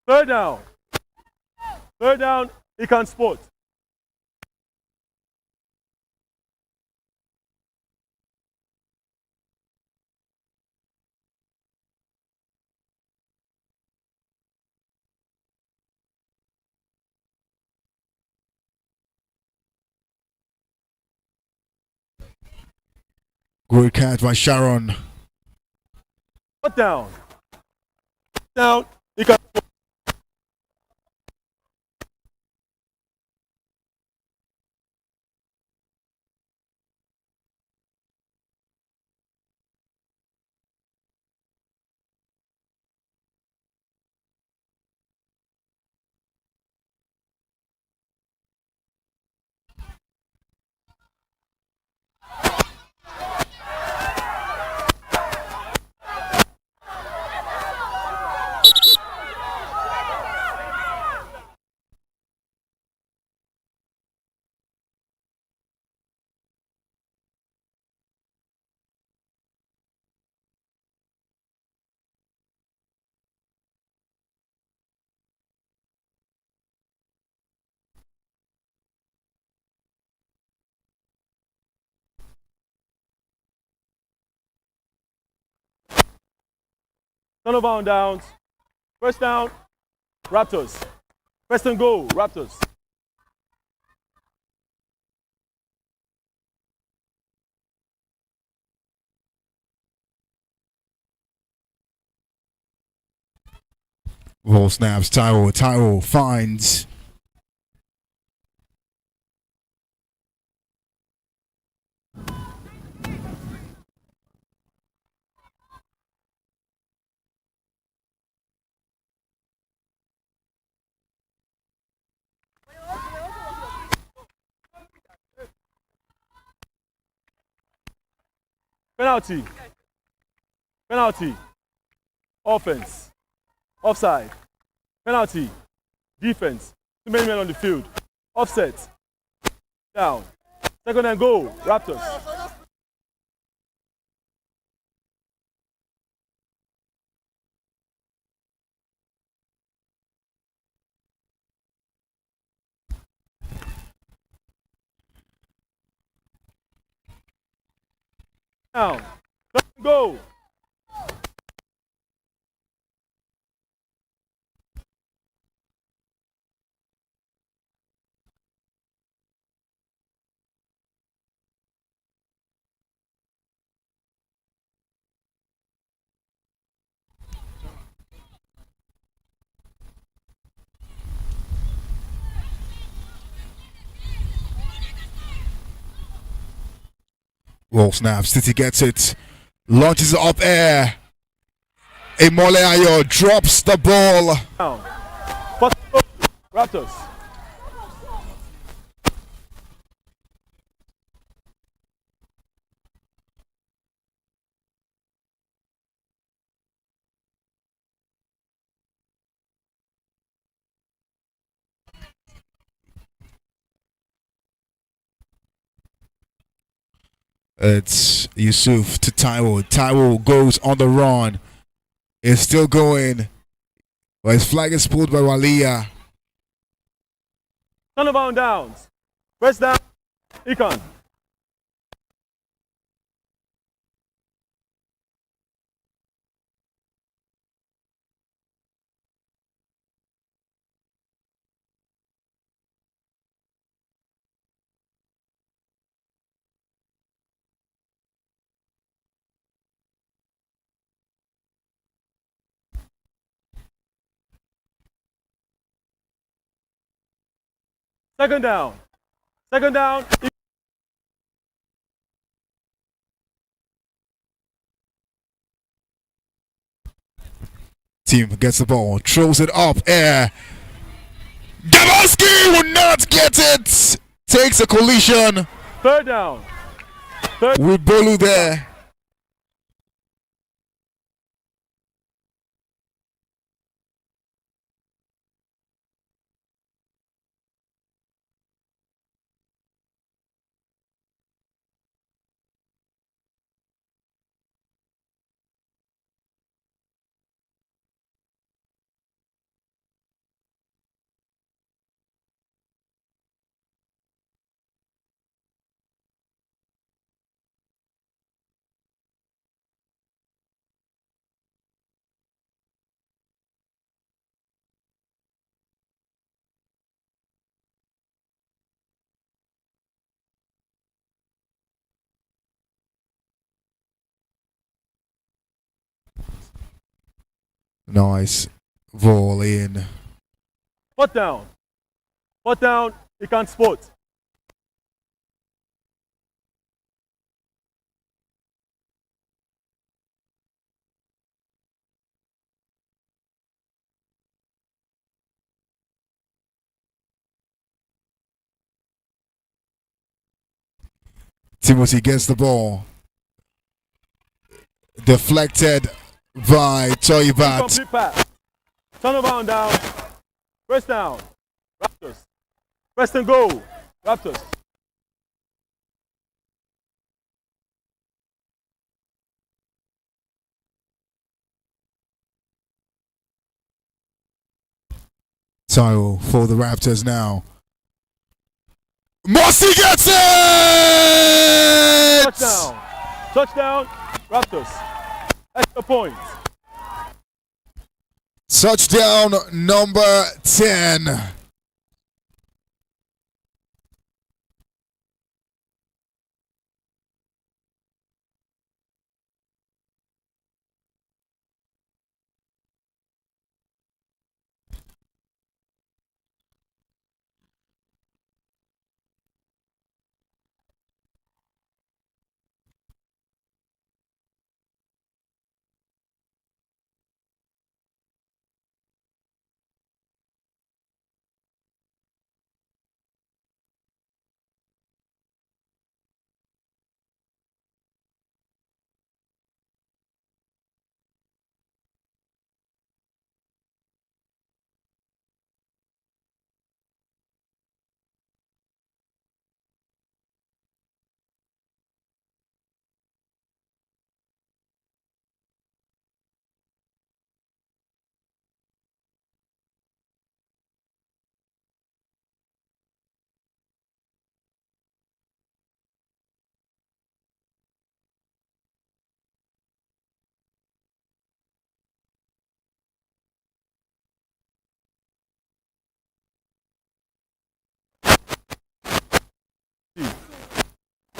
Third down. Third down, Ikan Sport. Great catch by Sharon. Fourth down. Down, Ikan Sport. Turnover on downs. First down, Raptors. First and goal, Raptors. Ball snaps. Tyrell finds. Penalty. Penalty. Offense. Offside. Penalty. Defense. Too many men on the field. Offset. Down. Second and goal, Raptors. Down. Second and goal. Ball snaps. City gets it. Launches it up air. Emole Ayo drops the ball. Down. First and goal, Raptors. It's Yusuf to Taiwo. Taiwo goes on the run. It's still going. But his flag is pulled by Walia. Turnover on downs. First down, Ikan. Second down. Second down. Team gets the ball, throws it up air. Gabaski will not get it. Takes a collision Third down. Third. with Bolu there. Nice ball in. Fourth down. Fourth down, he can't spot. Timothy gets the ball. Deflected by Toibat. Complete pass. Turnaround down. First down. Raptors. First and goal. Raptors. So for the Raptors now. Mossy gets it! Touchdown. Touchdown. Raptors. Extra point. Touchdown number 10.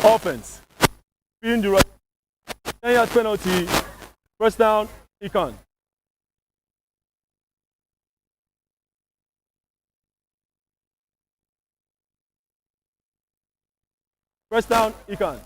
Offense. Being the right. 10-yard penalty. First down. Econ. First down. Econ.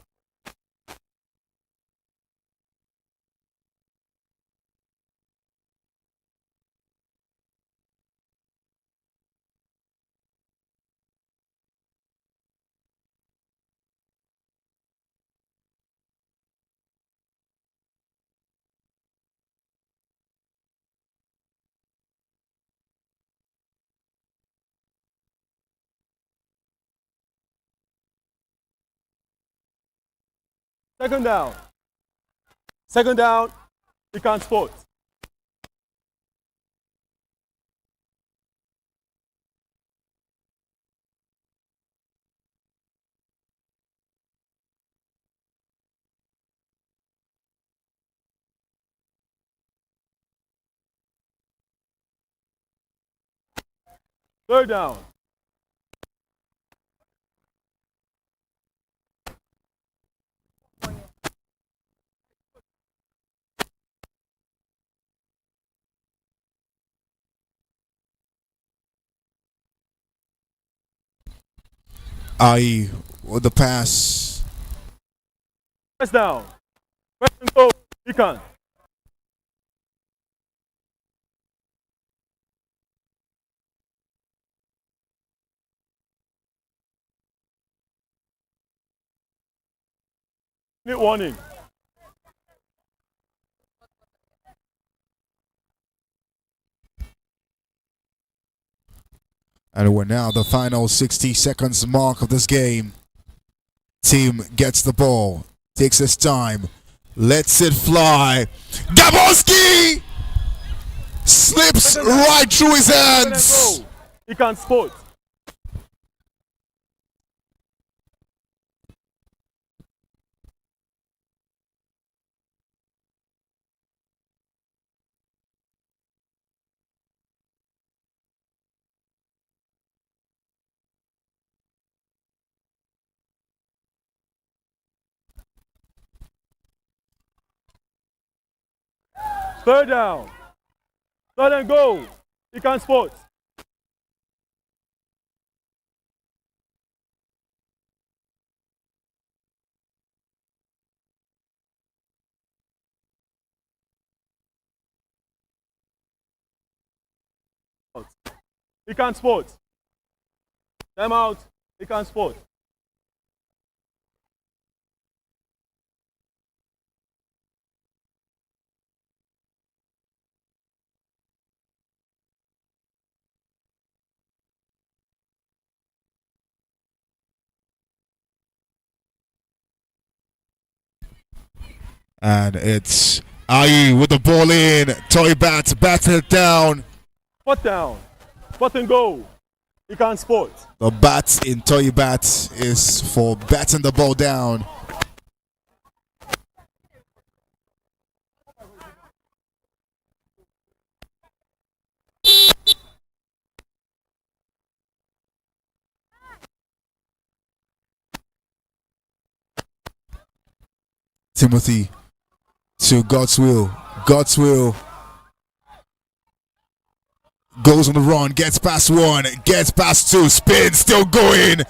Second down. Second down. Econ Sports. Third down. I with the pass. First down. First and goal. Econ. Minute warning. And we're now the final 60 seconds mark of this game. Team gets the ball, takes his time, lets it fly. Gabowski slips right through his hands. Econ Sports. Third down. Let them go. You can sport. You can sport. Time out. You can sport. And it's Aye with the ball in. Toy bats it down. Spot down. Spot and go. You can sport. The bat in Toy Bat is for batting the ball down. Timothy to God's will. God's will. Goes on the run, gets past one, gets past two, spins, still going.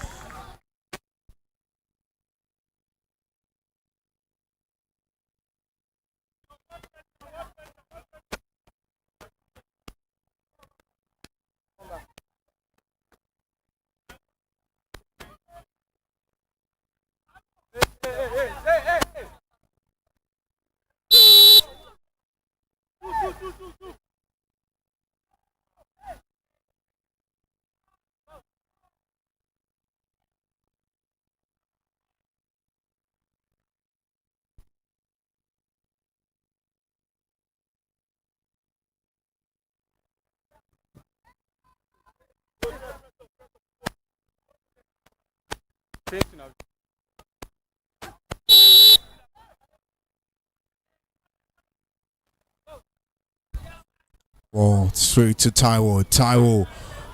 Oh, straight to Taiwo. Taiwo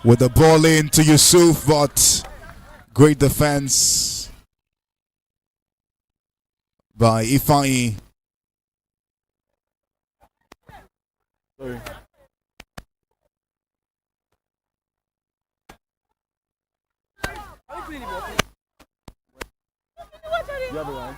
with the ball in to Yusuf, but great defense by Ifeanyi. Sorry. You have a line.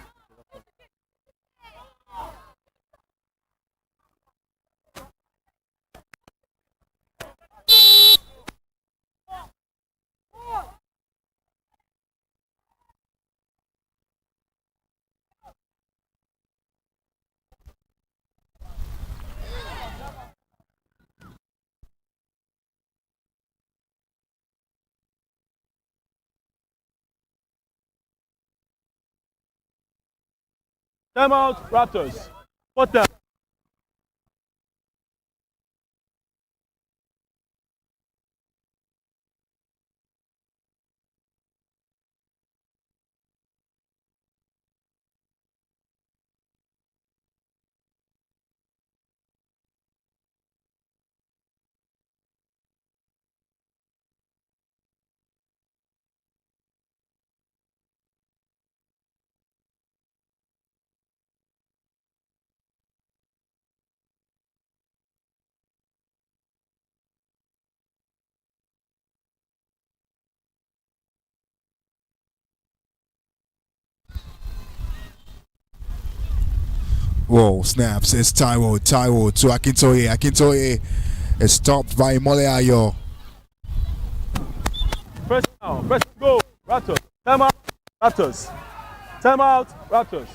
Time out, Raptors. Spot down. Whoa, snaps. It's Taiwo. Taiwo to Akintoye. Akintoye is stopped by Moleayo. Press down. Press go. Raptors. Time out. Raptors. Time out. Raptors.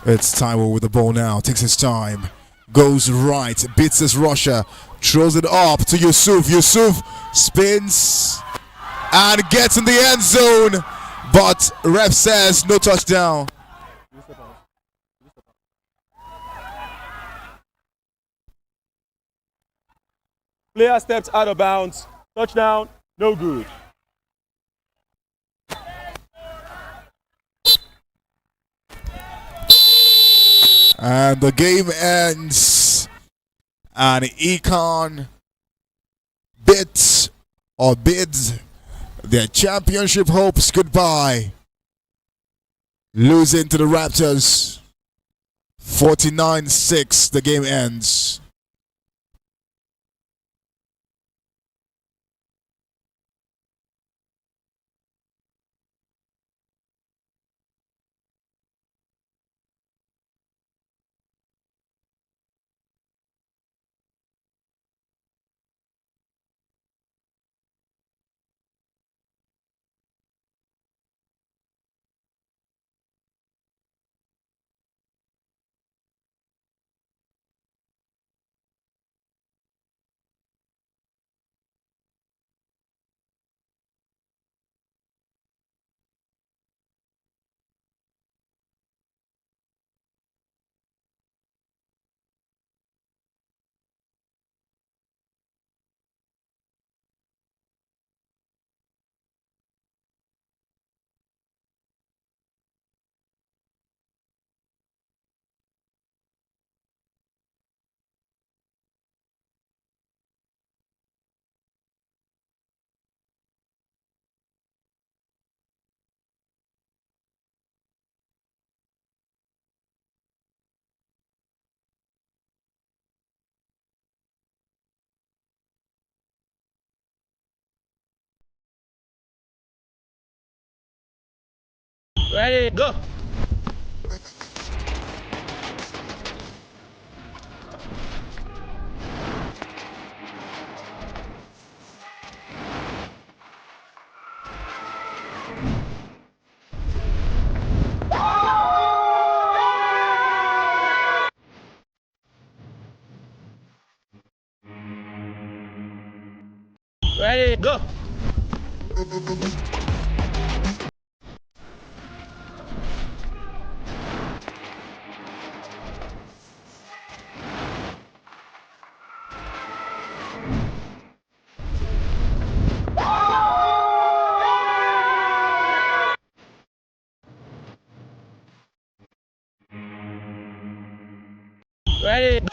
It's Taiwo with the ball now. Takes his time. Goes right. Beats his rusher. Throws it up to Yusuf. Yusuf spins and gets in the end zone. But ref says no touchdown. Player steps out of bounds. Touchdown. No good. And the game ends. And Econ bids their championship hopes goodbye, losing to the Raptors 49-6. The game ends. Ready, go. Ready, go. Ready, go.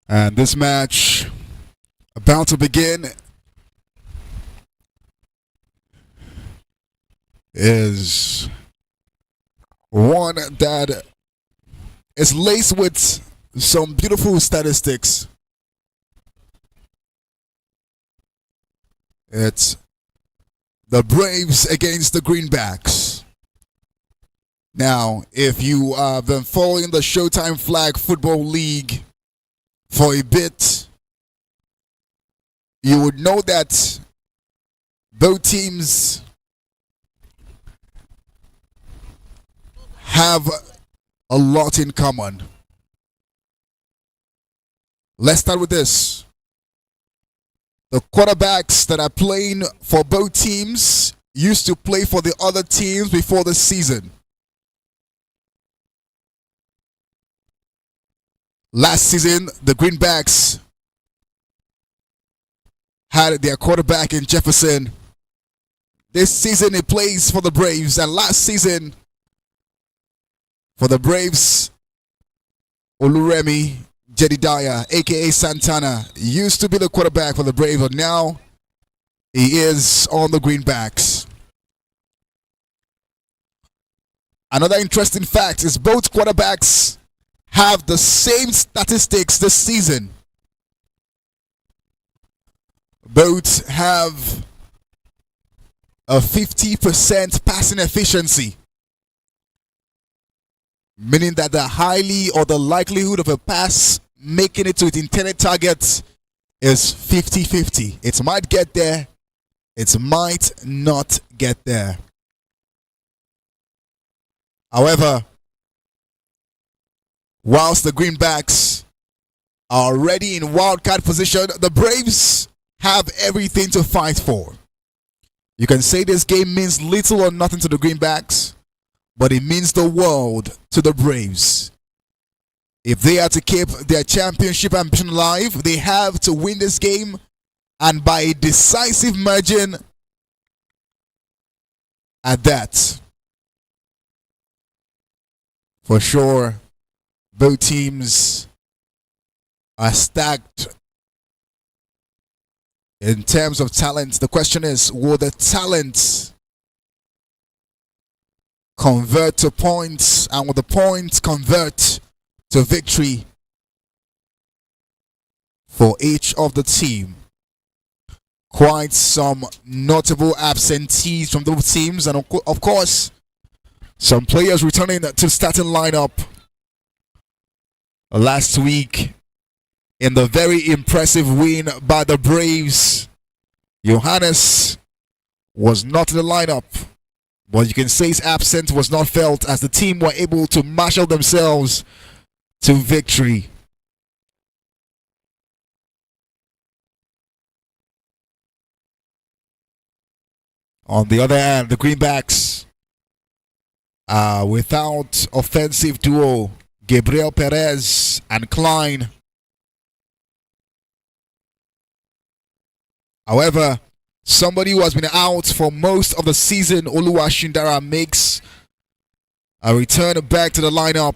And this match about to begin is one that is laced with some beautiful statistics. It's the Braves against the Greenbacks. Now, if you have been following the Showtime Flag Football League for a bit, you would know that both teams have a lot in common. Let's start with this. The quarterbacks that are playing for both teams used to play for the other teams before the season. Last season, the Greenbacks had their quarterback in Jefferson. This season, he plays for the Braves. And last season, for the Braves, Oluremi Jedidiah, a.k.a. Santana, used to be the quarterback for the Braves, but now he is on the Greenbacks. Another interesting fact is both quarterbacks have the same statistics this season. Both have a 50% passing efficiency, meaning that the highly or the likelihood of a pass making it to its intended target is 50-50. It might get there, it might not get there. However, whilst the Greenbacks are already in wildcard position, the Braves have everything to fight for. You can say this game means little or nothing to the Greenbacks, but it means the world to the Braves. If they are to keep their championship ambition alive, they have to win this game, and by a decisive margin at that. For sure, both teams are stacked in terms of talent. The question is, will the talent convert to points, and will the points convert to victory for each of the team? Quite some notable absentees from both teams, and of course, some players returning to starting lineup. Last week, in the very impressive win by the Braves, Johannes was not in the lineup, but you can say his absence was not felt as the team were able to marshal themselves to victory. On the other hand, the Greenbacks are without offensive duo Gabriel Perez and Klein. However, somebody who has been out for most of the season, Oluwashindara, makes a return back to the lineup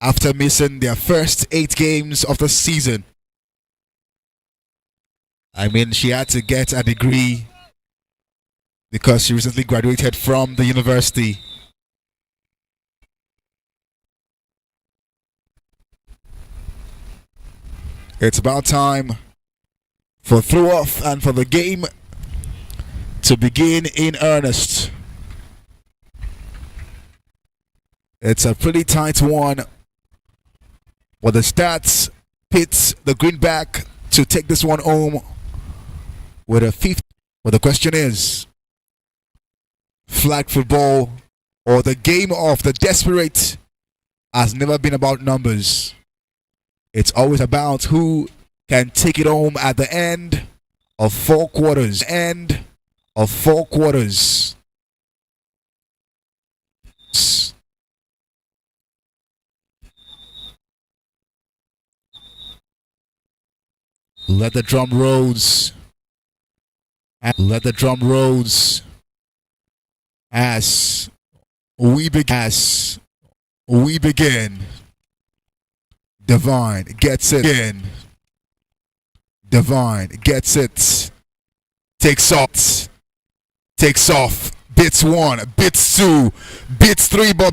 after missing their first 8 games of the season. I mean, she had to get a degree because she recently graduated from the university. It's about time for throw-off and for the game to begin in earnest. It's a pretty tight one, but the stats pits the Greenback to take this one home with a 50. But the question is, flag football or the game of the desperate has never been about numbers. It's always about who can take it home at the end of 4 quarters. End of 4 quarters. Let the drum rolls. Let the drum rolls as we begin. Divine gets it in. Divine gets it. Takes off. Takes off. Bits 1, bits 2, bits 3, but